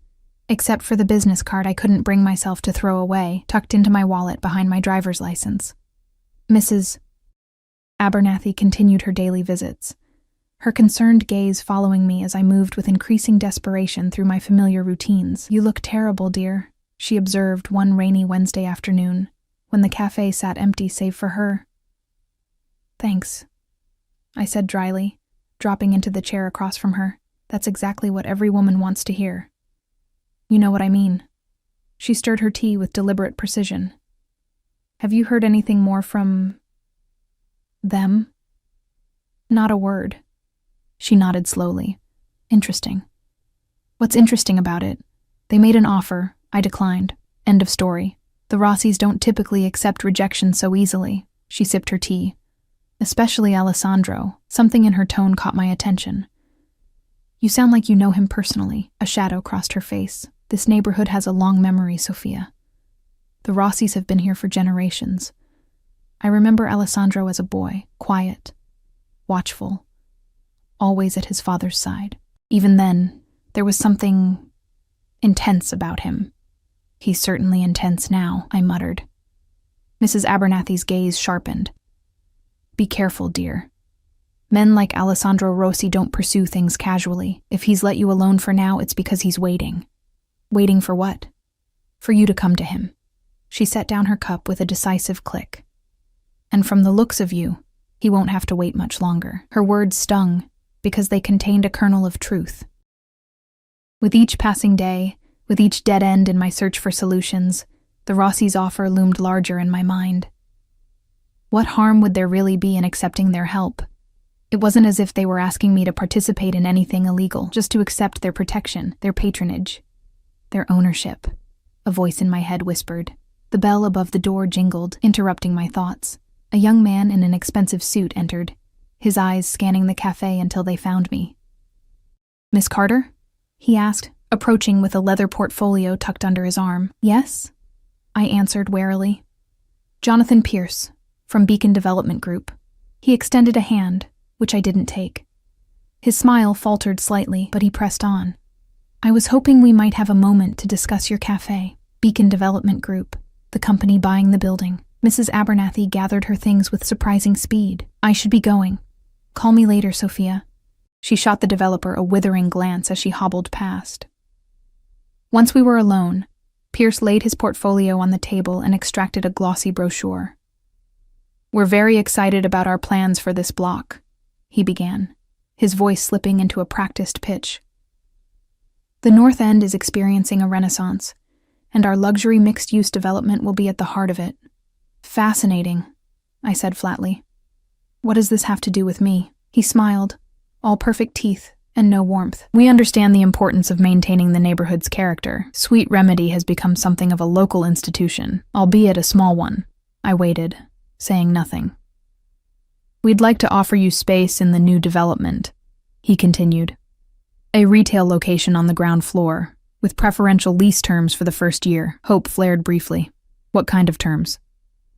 except for the business card I couldn't bring myself to throw away, tucked into my wallet behind my driver's license. Mrs. Abernathy continued her daily visits, her concerned gaze following me as I moved with increasing desperation through my familiar routines. "You look terrible, dear," she observed one rainy Wednesday afternoon, when the cafe sat empty save for her. "Thanks," I said dryly, dropping into the chair across from her. "That's exactly what every woman wants to hear." "You know what I mean." She stirred her tea with deliberate precision. "Have you heard anything more from them?" "Not a word." She nodded slowly. "Interesting." "What's interesting about it? They made an offer. I declined. End of story. The Rossis don't typically accept rejection so easily." She sipped her tea. "Especially Alessandro." Something in her tone caught my attention. "You sound like you know him personally." A shadow crossed her face. "This neighborhood has a long memory, Sophia. The Rossis have been here for generations. I remember Alessandro as a boy, quiet, watchful, always at his father's side. Even then, there was something intense about him." "He's certainly intense now," I muttered. Mrs. Abernathy's gaze sharpened. "Be careful, dear. Men like Alessandro Rossi don't pursue things casually. If he's let you alone for now, it's because he's waiting." "Waiting for what?" "For you to come to him." She set down her cup with a decisive click. "And from the looks of you, he won't have to wait much longer." Her words stung, because they contained a kernel of truth. With each passing day, with each dead end in my search for solutions, the Rossi's offer loomed larger in my mind. What harm would there really be in accepting their help? It wasn't as if they were asking me to participate in anything illegal, just to accept their protection, their patronage, their ownership. A voice in my head whispered. The bell above the door jingled, interrupting my thoughts. A young man in an expensive suit entered, his eyes scanning the cafe until they found me. "Miss Carter?" he asked, approaching with a leather portfolio tucked under his arm. "Yes?" I answered warily. "Jonathan Pierce, from Beacon Development Group." He extended a hand, which I didn't take. His smile faltered slightly, but he pressed on. "I was hoping we might have a moment to discuss your cafe. Beacon Development Group, the company buying the building." Mrs. Abernathy gathered her things with surprising speed. "I should be going. Call me later, Sophia." She shot the developer a withering glance as she hobbled past. Once we were alone, Pierce laid his portfolio on the table and extracted a glossy brochure. "We're very excited about our plans for this block," he began, his voice slipping into a practiced pitch. "The North End is experiencing a renaissance, and our luxury mixed-use development will be at the heart of it." "Fascinating," I said flatly. "What does this have to do with me?" He smiled, all perfect teeth and no warmth. "We understand the importance of maintaining the neighborhood's character. Sweet Remedy has become something of a local institution, albeit a small one." I waited, saying nothing. We'd like to offer you space in the new development, he continued. A retail location on the ground floor, with preferential lease terms for the first year. Hope flared briefly. What kind of terms?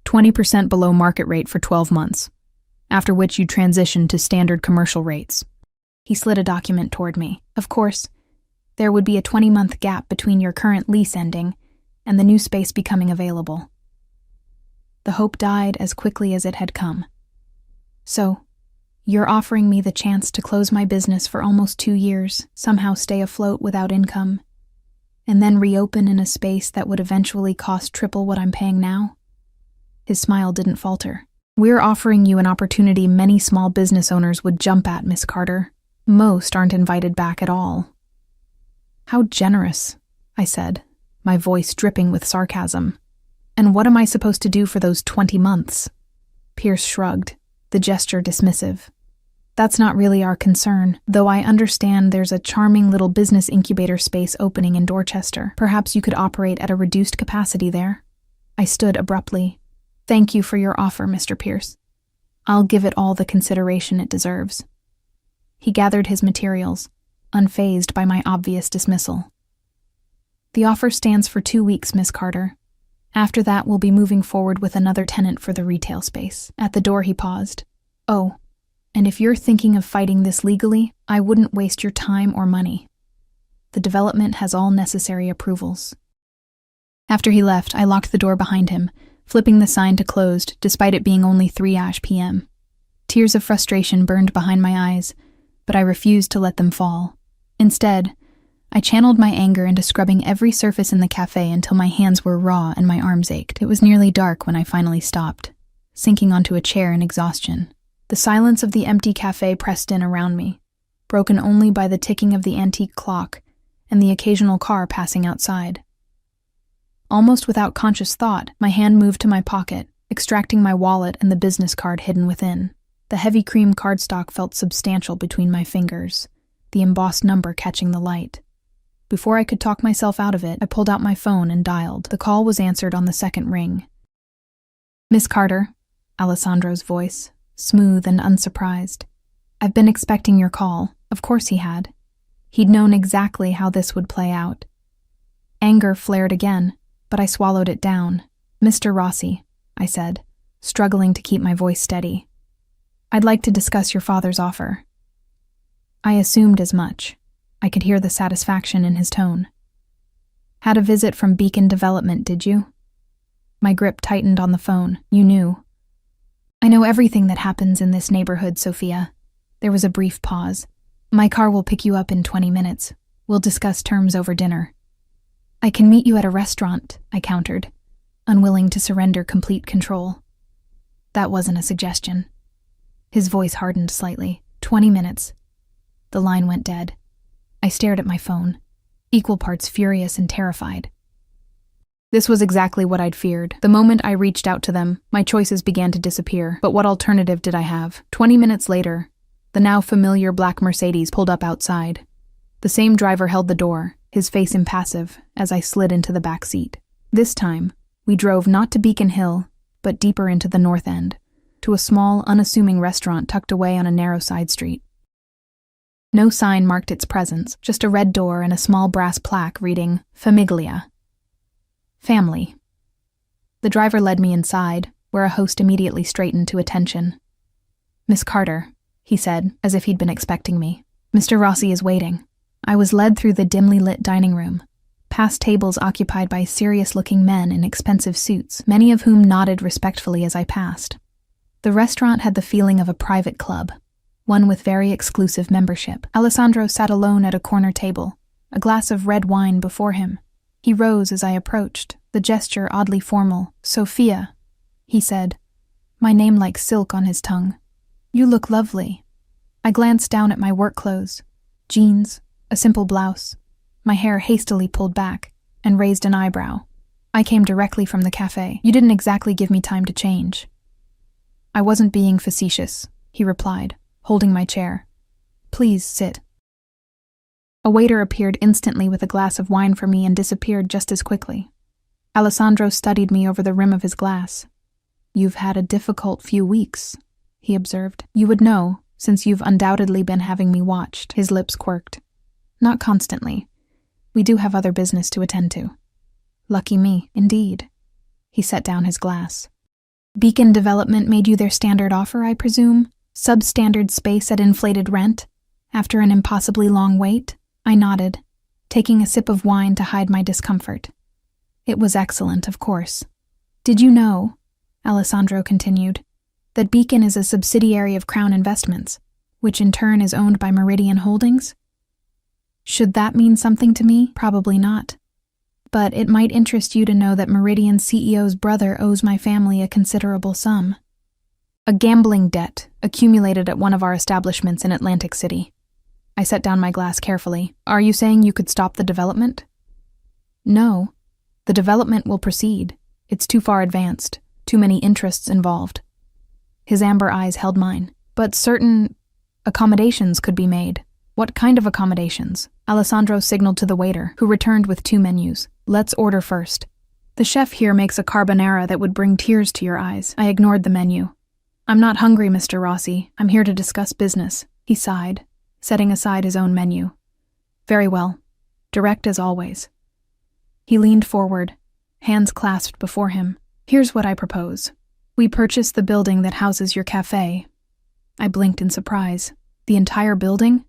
20% below market rate for 12 months, after which you transition to standard commercial rates. He slid a document toward me. Of course, there would be a 20-month gap between your current lease ending and the new space becoming available. The hope died as quickly as it had come. So, you're offering me the chance to close my business for almost 2 years, somehow stay afloat without income, and then reopen in a space that would eventually cost triple what I'm paying now? His smile didn't falter. We're offering you an opportunity many small business owners would jump at, Miss Carter. Most aren't invited back at all. How generous, I said, my voice dripping with sarcasm. And what am I supposed to do for those 20 months? Pierce shrugged, the gesture dismissive. That's not really our concern, though I understand there's a charming little business incubator space opening in Dorchester. Perhaps you could operate at a reduced capacity there. I stood abruptly. Thank you for your offer, Mr. Pierce. I'll give it all the consideration it deserves. He gathered his materials, unfazed by my obvious dismissal. The offer stands for 2 weeks, Miss Carter. After that, we'll be moving forward with another tenant for the retail space. At the door, he paused. Oh, and if you're thinking of fighting this legally, I wouldn't waste your time or money. The development has all necessary approvals. After he left, I locked the door behind him, flipping the sign to closed, despite it being only 3 p.m. Tears of frustration burned behind my eyes, but I refused to let them fall. Instead, I channeled my anger into scrubbing every surface in the cafe until my hands were raw and my arms ached. It was nearly dark when I finally stopped, sinking onto a chair in exhaustion. The silence of the empty cafe pressed in around me, broken only by the ticking of the antique clock and the occasional car passing outside. Almost without conscious thought, my hand moved to my pocket, extracting my wallet and the business card hidden within. The heavy cream cardstock felt substantial between my fingers, the embossed number catching the light. Before I could talk myself out of it, I pulled out my phone and dialed. The call was answered on the second ring. Miss Carter, Alessandro's voice, smooth and unsurprised. I've been expecting your call. Of course he had. He'd known exactly how this would play out. Anger flared again, but I swallowed it down. Mr. Rossi, I said, struggling to keep my voice steady. I'd like to discuss your father's offer. I assumed as much. I could hear the satisfaction in his tone. Had a visit from Beacon Development, did you? My grip tightened on the phone. You knew. I know everything that happens in this neighborhood, Sophia. There was a brief pause. My car will pick you up in 20 minutes. We'll discuss terms over dinner. I can meet you at a restaurant, I countered, unwilling to surrender complete control. That wasn't a suggestion. His voice hardened slightly. 20 minutes. The line went dead. I stared at my phone, equal parts furious and terrified. This was exactly what I'd feared. The moment I reached out to them, my choices began to disappear. But what alternative did I have? 20 minutes later, the now familiar black Mercedes pulled up outside. The same driver held the door, his face impassive, as I slid into the back seat. This time, we drove not to Beacon Hill, but deeper into the North End, to a small, unassuming restaurant tucked away on a narrow side street. No sign marked its presence, just a red door and a small brass plaque reading, Famiglia. Family. The driver led me inside, where a host immediately straightened to attention. Miss Carter, he said, as if he'd been expecting me. Mr. Rossi is waiting. I was led through the dimly lit dining room, past tables occupied by serious-looking men in expensive suits, many of whom nodded respectfully as I passed. The restaurant had the feeling of a private club, one with very exclusive membership. Alessandro sat alone at a corner table, a glass of red wine before him. He rose as I approached, the gesture oddly formal. Sophia, he said, my name like silk on his tongue. You look lovely. I glanced down at my work clothes, jeans, a simple blouse, my hair hastily pulled back, and raised an eyebrow. I came directly from the cafe. You didn't exactly give me time to change. I wasn't being facetious, he replied, holding my chair. Please sit. A waiter appeared instantly with a glass of wine for me and disappeared just as quickly. Alessandro studied me over the rim of his glass. You've had a difficult few weeks, he observed. You would know, since you've undoubtedly been having me watched. His lips quirked. Not constantly. We do have other business to attend to. Lucky me, indeed. He set down his glass. Beacon Development made you their standard offer, I presume? Substandard space at inflated rent? After an impossibly long wait? I nodded, taking a sip of wine to hide my discomfort. It was excellent, of course. Did you know, Alessandro continued, that Beacon is a subsidiary of Crown Investments, which in turn is owned by Meridian Holdings? Should that mean something to me? Probably not. But it might interest you to know that Meridian's CEO's brother owes my family a considerable sum. A gambling debt accumulated at one of our establishments in Atlantic City. I set down my glass carefully. Are you saying you could stop the development? No. The development will proceed. It's too far advanced. Too many interests involved. His amber eyes held mine. But certain accommodations could be made. What kind of accommodations? Alessandro signaled to the waiter, who returned with 2 menus. Let's order first. The chef here makes a carbonara that would bring tears to your eyes. I ignored the menu. I'm not hungry, Mr. Rossi. I'm here to discuss business. He sighed, setting aside his own menu. Very well. Direct as always. He leaned forward, hands clasped before him. Here's what I propose. We purchase the building that houses your cafe. I blinked in surprise. The entire building?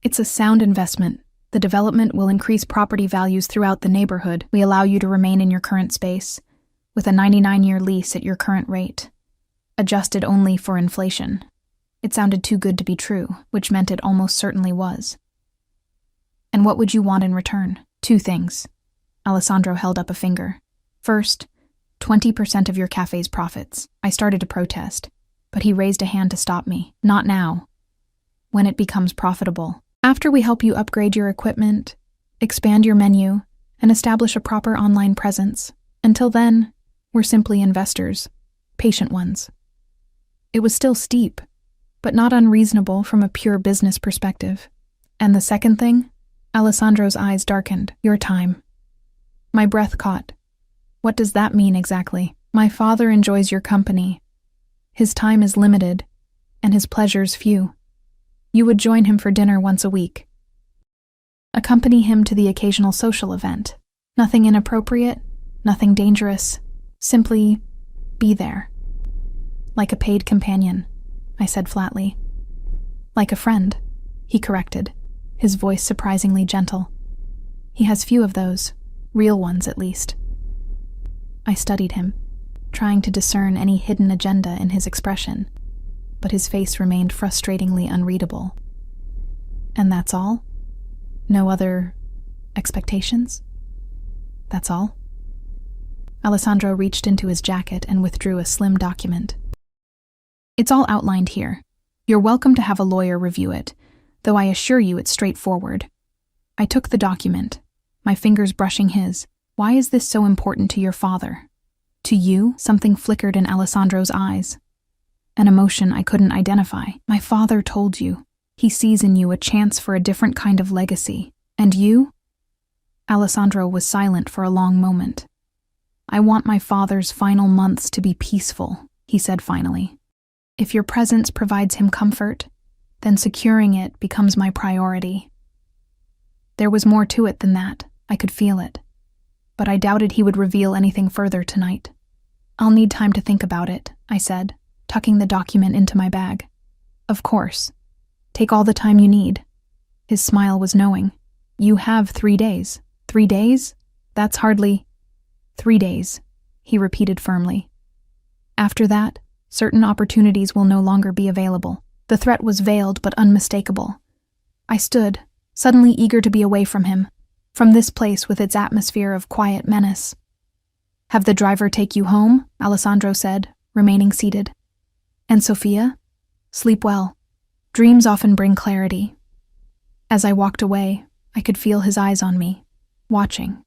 It's a sound investment. The development will increase property values throughout the neighborhood. We allow you to remain in your current space, with a 99-year lease at your current rate, adjusted only for inflation. It sounded too good to be true, which meant it almost certainly was. And what would you want in return? 2 things. Alessandro held up a finger. First, 20% of your cafe's profits. I started to protest, but he raised a hand to stop me. Not now. When it becomes profitable. After we help you upgrade your equipment, expand your menu, and establish a proper online presence. Until then, we're simply investors, patient ones. It was still steep, but not unreasonable from a pure business perspective. And the second thing? Alessandro's eyes darkened. Your time. My breath caught. What does that mean exactly? My father enjoys your company. His time is limited, and his pleasures few. You would join him for dinner once a week. Accompany him to the occasional social event. Nothing inappropriate, nothing dangerous. Simply be there. Like a paid companion, I said flatly. Like a friend, he corrected, his voice surprisingly gentle. He has few of those, real ones at least. I studied him, trying to discern any hidden agenda in his expression, but his face remained frustratingly unreadable. And that's all? No other expectations? That's all? Alessandro reached into his jacket and withdrew a slim document. It's all outlined here. You're welcome to have a lawyer review it, though I assure you it's straightforward. I took the document, my fingers brushing his. Why is this so important to your father? To you? Something flickered in Alessandro's eyes. An emotion I couldn't identify. My father told you. He sees in you a chance for a different kind of legacy. And you? Alessandro was silent for a long moment. I want my father's final months to be peaceful, he said finally. If your presence provides him comfort, then securing it becomes my priority. There was more to it than that. I could feel it. But I doubted he would reveal anything further tonight. I'll need time to think about it, I said, tucking the document into my bag. Of course. Take all the time you need. His smile was knowing. You have 3 days. 3 days? That's hardly... 3 days, he repeated firmly. After that, certain opportunities will no longer be available. The threat was veiled but unmistakable. I stood, suddenly eager to be away from him, from this place with its atmosphere of quiet menace. Have the driver take you home, Alessandro said, remaining seated. And Sophia? Sleep well. Dreams often bring clarity. As I walked away, I could feel his eyes on me, watching,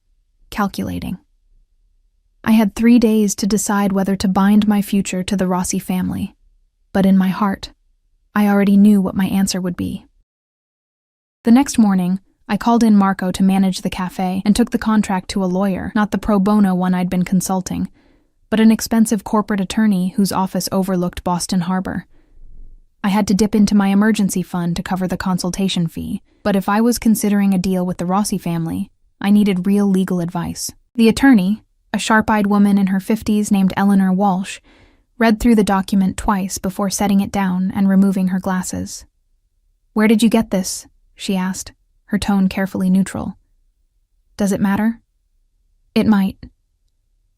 calculating. I had 3 days to decide whether to bind my future to the Rossi family, but in my heart, I already knew what my answer would be. The next morning, I called in Marco to manage the cafe and took the contract to a lawyer, not the pro bono one I'd been consulting, but an expensive corporate attorney whose office overlooked Boston Harbor. I had to dip into my emergency fund to cover the consultation fee, but if I was considering a deal with the Rossi family, I needed real legal advice. The attorney, a sharp-eyed woman in her 50s named Eleanor Walsh, read through the document twice before setting it down and removing her glasses. "Where did you get this?" she asked, her tone carefully neutral. "Does it matter?" "It might."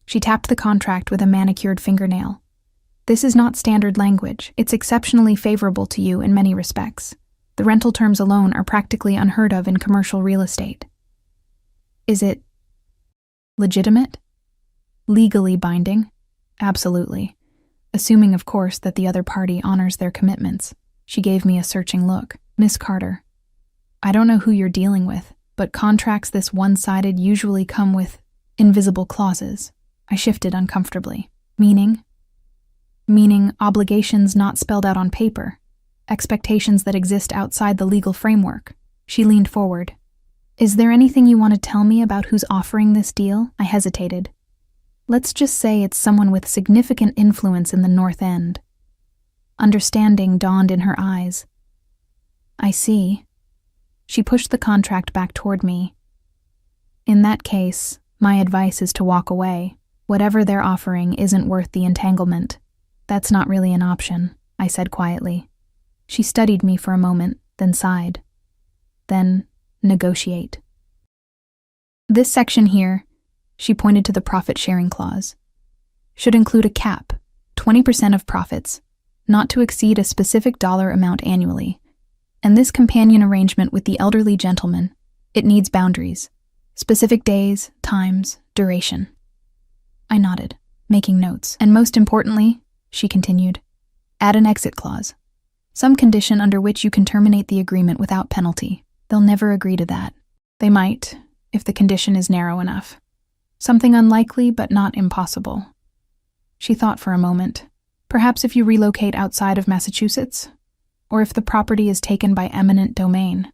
She tapped the contract with a manicured fingernail. "This is not standard language. It's exceptionally favorable to you in many respects. The rental terms alone are practically unheard of in commercial real estate." "Is it legitimate?" "Legally binding?" "Absolutely. Assuming, of course, that the other party honors their commitments." She gave me a searching look. "Miss Carter, I don't know who you're dealing with, but contracts this one-sided usually come with invisible clauses." I shifted uncomfortably. "Meaning?" "Meaning obligations not spelled out on paper, expectations that exist outside the legal framework." She leaned forward. "Is there anything you want to tell me about who's offering this deal?" I hesitated. "Let's just say it's someone with significant influence in the North End." Understanding dawned in her eyes. "I see." She pushed the contract back toward me. "In that case, my advice is to walk away. Whatever they're offering isn't worth the entanglement." "That's not really an option," I said quietly. She studied me for a moment, then sighed. "Then negotiate." "This section here," she pointed to the profit-sharing clause, "should include a cap, 20% of profits, not to exceed a specific dollar amount annually. And this companion arrangement with the elderly gentleman, it needs boundaries, specific days, times, duration." I nodded, making notes. "And most importantly," she continued, "add an exit clause, some condition under which you can terminate the agreement without penalty." "They'll never agree to that." "They might, if the condition is narrow enough. Something unlikely, but not impossible." She thought for a moment. "Perhaps if you relocate outside of Massachusetts? Or if the property is taken by eminent domain."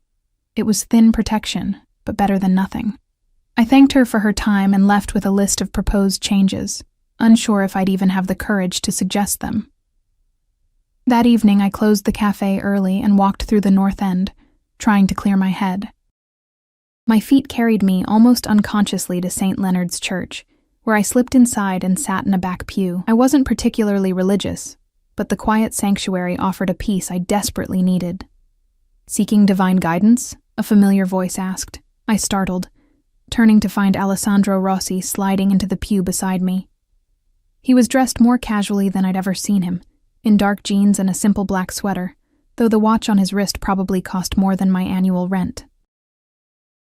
It was thin protection, but better than nothing. I thanked her for her time and left with a list of proposed changes, unsure if I'd even have the courage to suggest them. That evening I closed the cafe early and walked through the North End, trying to clear my head. My feet carried me almost unconsciously to St. Leonard's Church, where I slipped inside and sat in a back pew. I wasn't particularly religious, but the quiet sanctuary offered a peace I desperately needed. "Seeking divine guidance?" a familiar voice asked. I startled, turning to find Alessandro Rossi sliding into the pew beside me. He was dressed more casually than I'd ever seen him, in dark jeans and a simple black sweater, though the watch on his wrist probably cost more than my annual rent.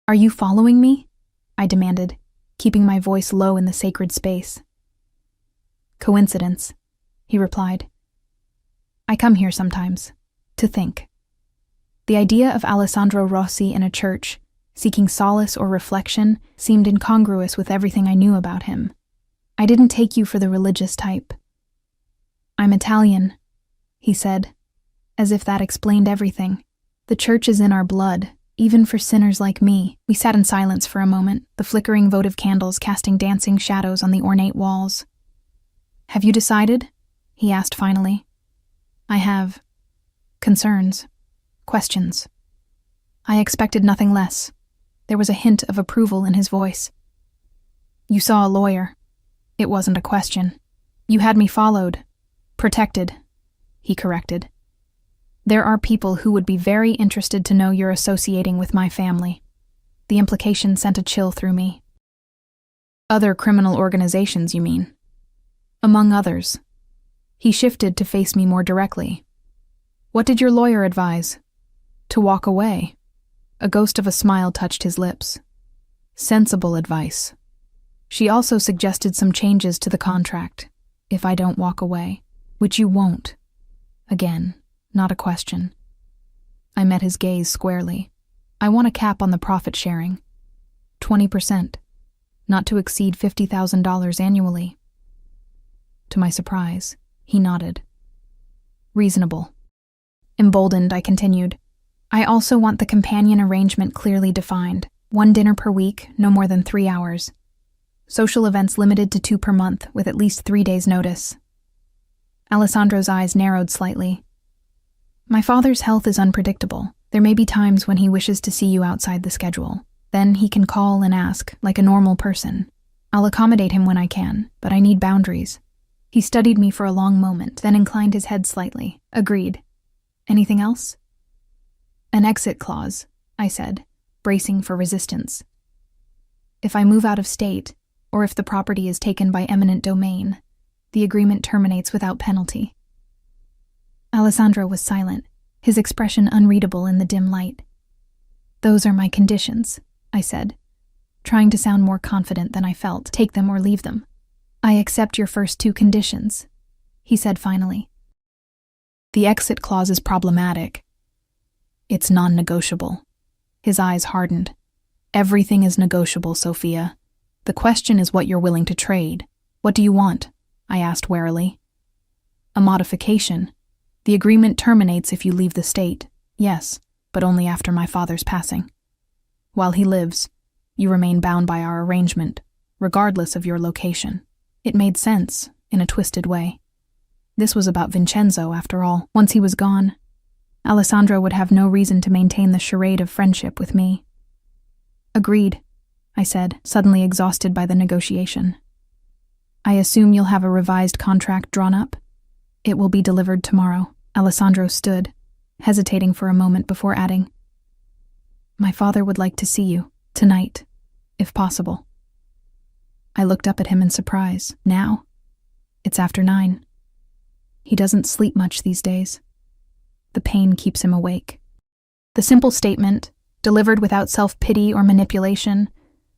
"Are you following me?" I demanded, keeping my voice low in the sacred space. "Coincidence," he replied. "I come here sometimes, to think." The idea of Alessandro Rossi in a church, seeking solace or reflection, seemed incongruous with everything I knew about him. "I didn't take you for the religious type." "I'm Italian," he said, as if that explained everything. "The church is in our blood, even for sinners like me." We sat in silence for a moment, the flickering votive candles casting dancing shadows on the ornate walls. "Have you decided?" he asked finally. "I have. Concerns. Questions." I expected nothing less. There was a hint of approval in his voice. "You saw a lawyer." It wasn't a question. "You had me followed. Protected," he corrected. "There are people who would be very interested to know you're associating with my family." The implication sent a chill through me. "Other criminal organizations, you mean?" "Among others." He shifted to face me more directly. "What did your lawyer advise?" "To walk away." A ghost of a smile touched his lips. "Sensible advice. She also suggested some changes to the contract, if I don't walk away, which you won't." Again, not a question. I met his gaze squarely. "I want a cap on the profit sharing. 20%, not to exceed $50,000 annually." To my surprise, he nodded. "Reasonable." Emboldened, I continued. "I also want the companion arrangement clearly defined. 1 dinner per week, no more than 3 hours. Social events limited to 2 per month, with at least 3 days' notice." Alessandro's eyes narrowed slightly. My father's health is unpredictable. There may be times when he wishes to see you outside the schedule. Then he can call and ask, like a normal person. I'll accommodate him when I can, but I need boundaries. He studied me for a long moment, then inclined his head slightly. Agreed. Anything else? An exit clause, I said, bracing for resistance. If I move out of state, or if the property is taken by eminent domain, the agreement terminates without penalty. Alessandro was silent, his expression unreadable in the dim light. Those are my conditions, I said, trying to sound more confident than I felt. Take them or leave them. I accept your first two conditions, he said finally. The exit clause is problematic. It's non-negotiable. His eyes hardened. Everything is negotiable, Sophia. The question is what you're willing to trade. What do you want? I asked warily. A modification. The agreement terminates if you leave the state. Yes, but only after my father's passing. While he lives, you remain bound by our arrangement, regardless of your location. It made sense, in a twisted way. This was about Vincenzo, after all. Once he was gone, Alessandro would have no reason to maintain the charade of friendship with me. Agreed, I said, suddenly exhausted by the negotiation. I assume you'll have a revised contract drawn up? It will be delivered tomorrow. Alessandro stood, hesitating for a moment before adding, My father would like to see you, tonight, if possible. I looked up at him in surprise. Now? It's after 9. He doesn't sleep much these days. The pain keeps him awake. The simple statement, delivered without self-pity or manipulation,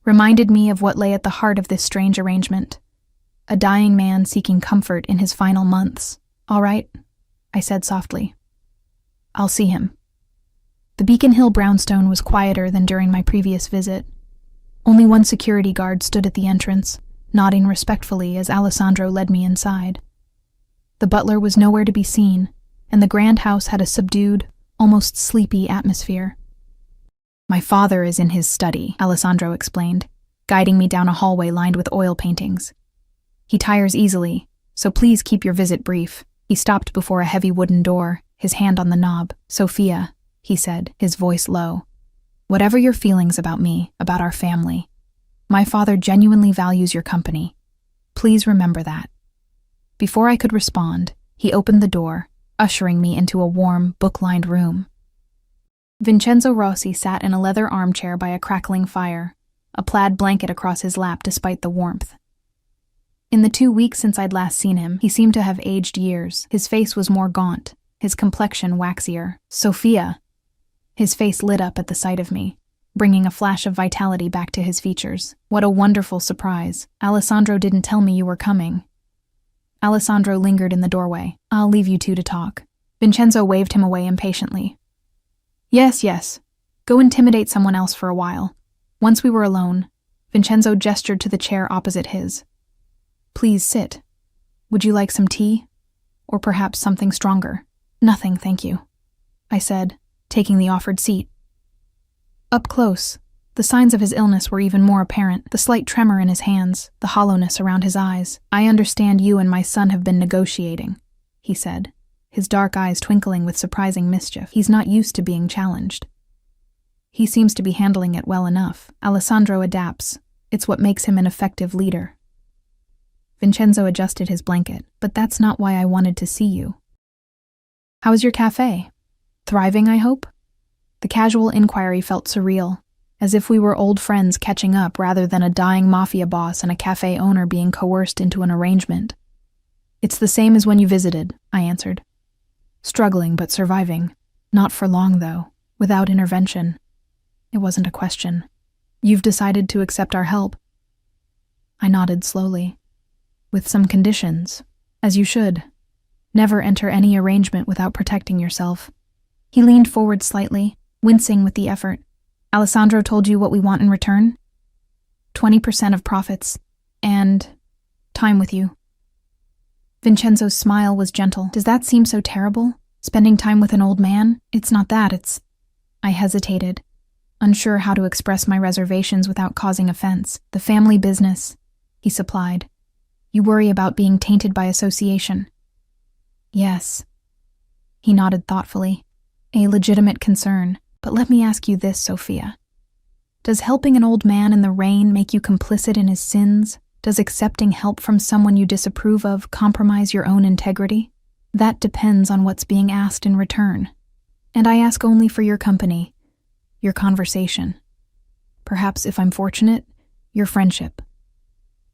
reminded me of what lay at the heart of this strange arrangement. A dying man seeking comfort in his final months. All right, I said softly. I'll see him. The Beacon Hill brownstone was quieter than during my previous visit. Only one security guard stood at the entrance, nodding respectfully as Alessandro led me inside. The butler was nowhere to be seen, and the grand house had a subdued, almost sleepy atmosphere. My father is in his study, Alessandro explained, guiding me down a hallway lined with oil paintings. He tires easily, so please keep your visit brief. He stopped before a heavy wooden door, his hand on the knob. Sophia, he said, his voice low. Whatever your feelings about me, about our family, my father genuinely values your company. Please remember that. Before I could respond, he opened the door, ushering me into a warm, book-lined room. Vincenzo Rossi sat in a leather armchair by a crackling fire, a plaid blanket across his lap despite the warmth. In the 2 weeks since I'd last seen him, he seemed to have aged years. His face was more gaunt, his complexion waxier. Sophia! His face lit up at the sight of me, bringing a flash of vitality back to his features. What a wonderful surprise. Alessandro didn't tell me you were coming. Alessandro lingered in the doorway. I'll leave you two to talk. Vincenzo waved him away impatiently. Yes. Go intimidate someone else for a while. Once we were alone, Vincenzo gestured to the chair opposite his. Please sit. Would you like some tea? Or perhaps something stronger? Nothing, thank you, I said, taking the offered seat. Up close, the signs of his illness were even more apparent, the slight tremor in his hands, the hollowness around his eyes. I understand you and my son have been negotiating, he said, his dark eyes twinkling with surprising mischief. He's not used to being challenged. He seems to be handling it well enough. Alessandro adapts. It's what makes him an effective leader. Vincenzo adjusted his blanket. But that's not why I wanted to see you. How's your cafe? Thriving, I hope? The casual inquiry felt surreal, as if we were old friends catching up rather than a dying mafia boss and a cafe owner being coerced into an arrangement. It's the same as when you visited, I answered. Struggling but surviving. Not for long, though, without intervention. It wasn't a question. You've decided to accept our help. I nodded slowly. With some conditions, as you should. Never enter any arrangement without protecting yourself. He leaned forward slightly, wincing with the effort. Alessandro told you what we want in return? 20% of profits, and time with you. Vincenzo's smile was gentle. Does that seem so terrible? Spending time with an old man? It's not that, it's... I hesitated, unsure how to express my reservations without causing offense. The family business, he supplied. You worry about being tainted by association. Yes. He nodded thoughtfully. A legitimate concern, but let me ask you this, Sophia. Does helping an old man in the rain make you complicit in his sins? Does accepting help from someone you disapprove of compromise your own integrity? That depends on what's being asked in return. And I ask only for your company, your conversation. Perhaps, if I'm fortunate, your friendship.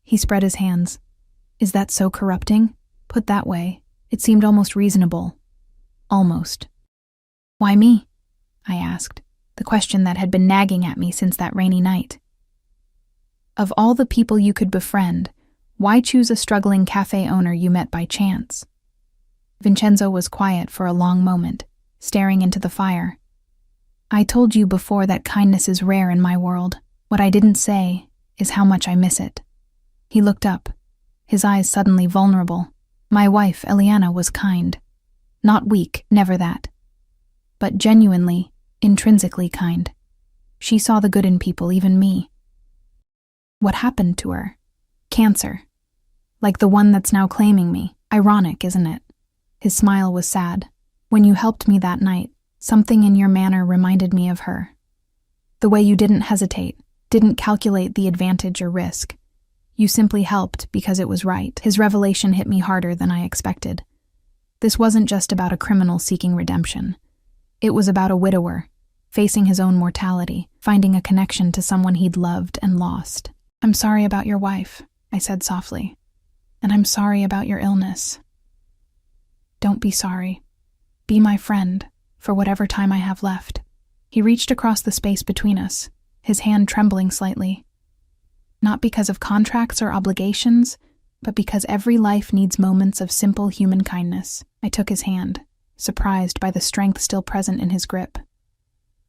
He spread his hands. Is that so corrupting? Put that way, it seemed almost reasonable. Almost. Why me? I asked, the question that had been nagging at me since that rainy night. Of all the people you could befriend, why choose a struggling cafe owner you met by chance? Vincenzo was quiet for a long moment, staring into the fire. I told you before that kindness is rare in my world. What I didn't say is how much I miss it. He looked up, his eyes suddenly vulnerable. My wife, Eliana, was kind. Not weak, never that. But genuinely, intrinsically kind. She saw the good in people, even me. What happened to her? Cancer. Like the one that's now claiming me. Ironic, isn't it? His smile was sad. When you helped me that night, something in your manner reminded me of her. The way you didn't hesitate, didn't calculate the advantage or risk. You simply helped because it was right. His revelation hit me harder than I expected. This wasn't just about a criminal seeking redemption. It was about a widower, facing his own mortality, finding a connection to someone he'd loved and lost. I'm sorry about your wife, I said softly. And I'm sorry about your illness. Don't be sorry. Be my friend, for whatever time I have left. He reached across the space between us, his hand trembling slightly. Not because of contracts or obligations, but because every life needs moments of simple human kindness. I took his hand, surprised by the strength still present in his grip.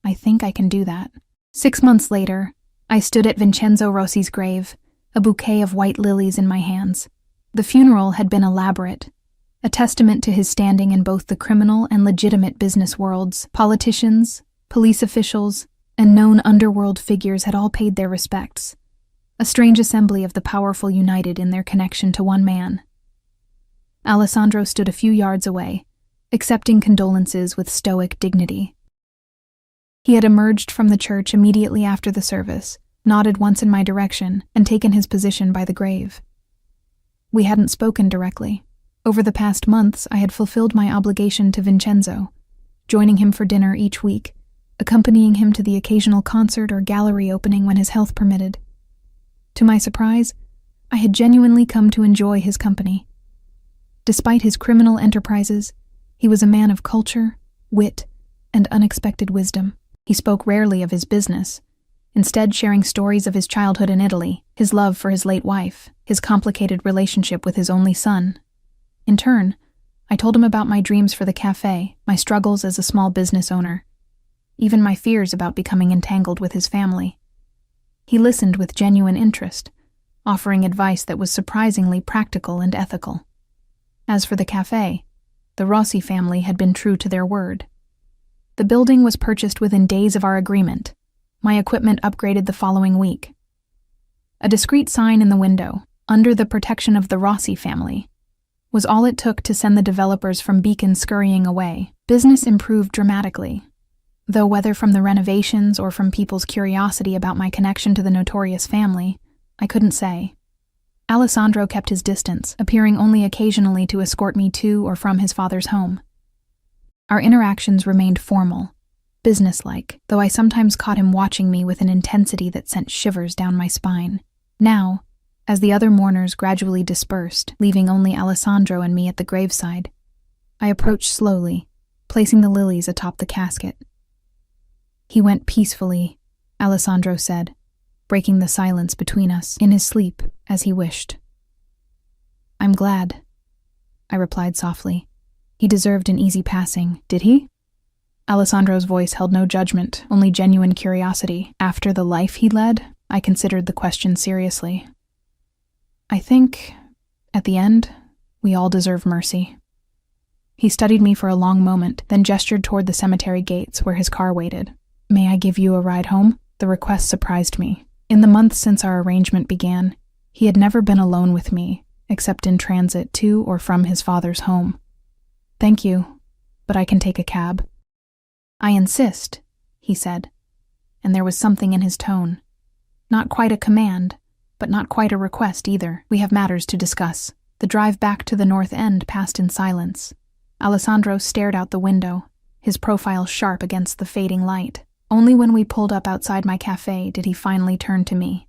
I think I can do that. 6 months later, I stood at Vincenzo Rossi's grave, a bouquet of white lilies in my hands. The funeral had been elaborate, a testament to his standing in both the criminal and legitimate business worlds. Politicians, police officials, and known underworld figures had all paid their respects. A strange assembly of the powerful united in their connection to one man. Alessandro stood a few yards away, accepting condolences with stoic dignity. He had emerged from the church immediately after the service, nodded once in my direction, and taken his position by the grave. We hadn't spoken directly. Over the past months, I had fulfilled my obligation to Vincenzo, joining him for dinner each week, accompanying him to the occasional concert or gallery opening when his health permitted. To my surprise, I had genuinely come to enjoy his company. Despite his criminal enterprises, he was a man of culture, wit, and unexpected wisdom. He spoke rarely of his business, instead sharing stories of his childhood in Italy, his love for his late wife, his complicated relationship with his only son. In turn, I told him about my dreams for the cafe, my struggles as a small business owner, even my fears about becoming entangled with his family. He listened with genuine interest, offering advice that was surprisingly practical and ethical. As for the cafe, the Rossi family had been true to their word. The building was purchased within days of our agreement, my equipment upgraded the following week. A discreet sign in the window, under the protection of the Rossi family, was all it took to send the developers from Beacon scurrying away. Business improved dramatically, though whether from the renovations or from people's curiosity about my connection to the notorious family, I couldn't say. Alessandro kept his distance, appearing only occasionally to escort me to or from his father's home. Our interactions remained formal, businesslike, though I sometimes caught him watching me with an intensity that sent shivers down my spine. Now, as the other mourners gradually dispersed, leaving only Alessandro and me at the graveside, I approached slowly, placing the lilies atop the casket. He went peacefully, Alessandro said, breaking the silence between us, in his sleep, as he wished. I'm glad, I replied softly. He deserved an easy passing, did he? Alessandro's voice held no judgment, only genuine curiosity. After the life he led, I considered the question seriously. I think, at the end, we all deserve mercy. He studied me for a long moment, then gestured toward the cemetery gates where his car waited. May I give you a ride home? The request surprised me. In the months since our arrangement began, he had never been alone with me, except in transit to or from his father's home. Thank you, but I can take a cab." "I insist," he said, and there was something in his tone. Not quite a command, but not quite a request either. "We have matters to discuss." The drive back to the North End passed in silence. Alessandro stared out the window, his profile sharp against the fading light. Only when we pulled up outside my cafe did he finally turn to me.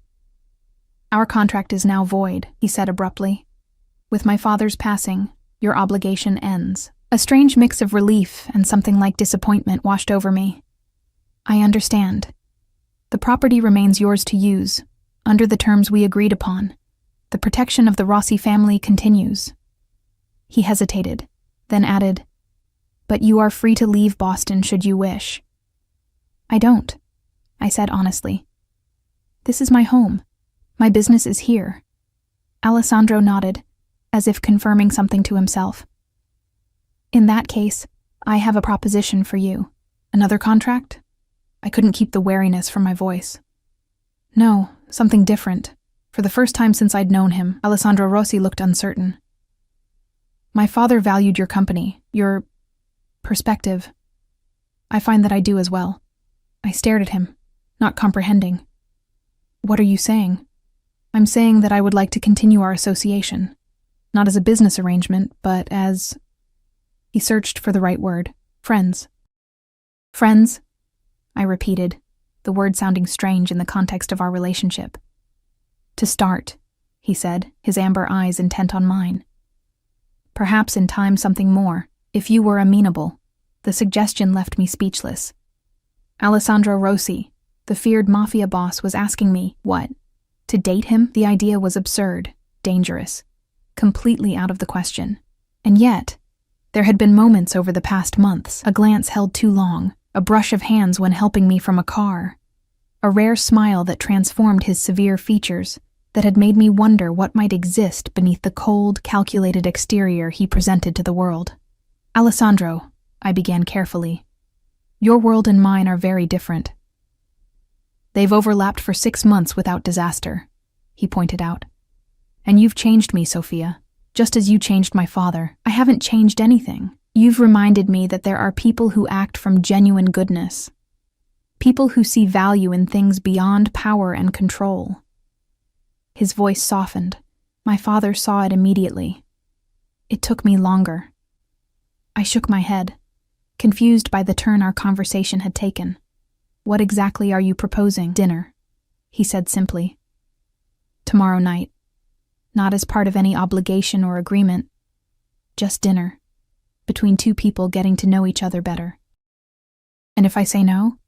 "Our contract is now void," he said abruptly. "With my father's passing, your obligation ends." A strange mix of relief and something like disappointment washed over me. "I understand. The property remains yours to use, under the terms we agreed upon. The protection of the Rossi family continues." He hesitated, then added, "But you are free to leave Boston should you wish." "I don't," I said honestly. "This is my home. My business is here." Alessandro nodded, as if confirming something to himself. "In that case, I have a proposition for you. Another contract?" I couldn't keep the wariness from my voice. "No, something different." For the first time since I'd known him, Alessandro Rossi looked uncertain. "My father valued your company, your perspective. I find that I do as well." I stared at him, not comprehending. "What are you saying?" "I'm saying that I would like to continue our association. Not as a business arrangement, but as..." He searched for the right word. "Friends." "Friends?" I repeated, the word sounding strange in the context of our relationship. "To start," he said, his amber eyes intent on mine. "Perhaps in time something more, if you were amenable." The suggestion left me speechless. Alessandro Rossi, the feared mafia boss, was asking me, what? To date him? The idea was absurd, dangerous, completely out of the question. And yet, there had been moments over the past months, a glance held too long, a brush of hands when helping me from a car, a rare smile that transformed his severe features, that had made me wonder what might exist beneath the cold, calculated exterior he presented to the world. "Alessandro," I began carefully, "your world and mine are very different." "They've overlapped for 6 months without disaster," he pointed out. "And you've changed me, Sophia, just as you changed my father." "I haven't changed anything. You've reminded me that there are people who act from genuine goodness. People who see value in things beyond power and control." His voice softened. My father saw it immediately. It took me longer. I shook my head, confused by the turn our conversation had taken. "What exactly are you proposing?" "Dinner," he said simply. "Tomorrow night. Not as part of any obligation or agreement. Just dinner, between two people getting to know each other better. And if I say no,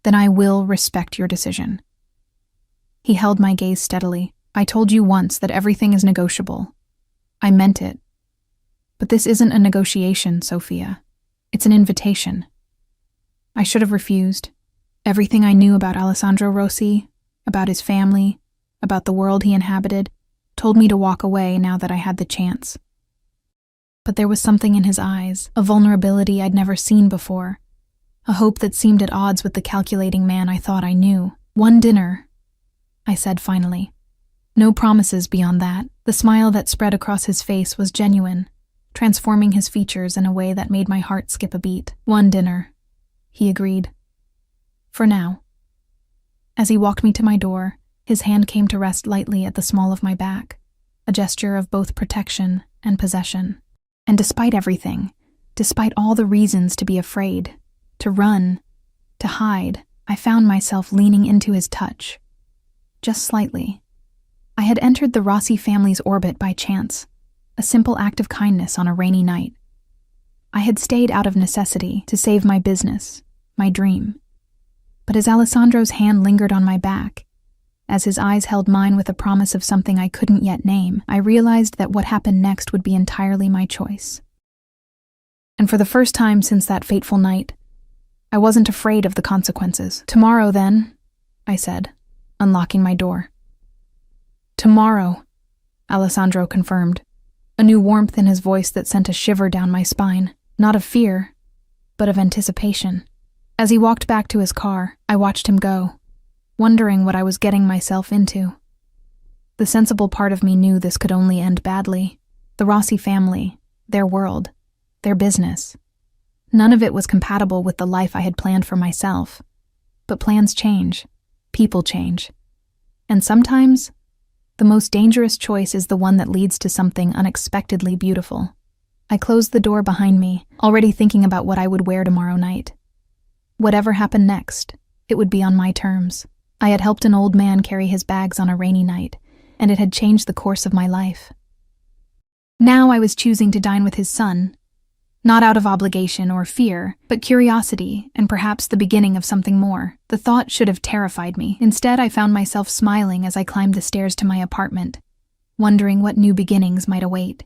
then I will respect your decision." He held my gaze steadily. "I told you once that everything is negotiable. I meant it. But this isn't a negotiation, Sophia. It's an invitation. I should have refused. Everything I knew about Alessandro Rossi, about his family, about the world he inhabited, told me to walk away now that I had the chance. But there was something in his eyes, a vulnerability I'd never seen before, a hope that seemed at odds with the calculating man I thought I knew. "One dinner," I said finally. "No promises beyond that." The smile that spread across his face was genuine, transforming his features in a way that made my heart skip a beat. "One dinner," he agreed. "For now." As he walked me to my door, his hand came to rest lightly at the small of my back, a gesture of both protection and possession. And despite everything, despite all the reasons to be afraid, to run, to hide, I found myself leaning into his touch. Just slightly. I had entered the Rossi family's orbit by chance, a simple act of kindness on a rainy night. I had stayed out of necessity to save my business, my dream. But as Alessandro's hand lingered on my back, as his eyes held mine with a promise of something I couldn't yet name, I realized that what happened next would be entirely my choice. And for the first time since that fateful night, I wasn't afraid of the consequences. "Tomorrow, then," I said, unlocking my door. "Tomorrow," Alessandro confirmed, a new warmth in his voice that sent a shiver down my spine, not of fear, but of anticipation. As he walked back to his car, I watched him go, wondering what I was getting myself into. The sensible part of me knew this could only end badly. The Rossi family, their world, their business. None of it was compatible with the life I had planned for myself. But plans change. People change. And sometimes, the most dangerous choice is the one that leads to something unexpectedly beautiful. I closed the door behind me, already thinking about what I would wear tomorrow night. Whatever happened next, it would be on my terms. I had helped an old man carry his bags on a rainy night, and it had changed the course of my life. Now I was choosing to dine with his son, not out of obligation or fear, but curiosity and perhaps the beginning of something more. The thought should have terrified me. Instead, I found myself smiling as I climbed the stairs to my apartment, wondering what new beginnings might await.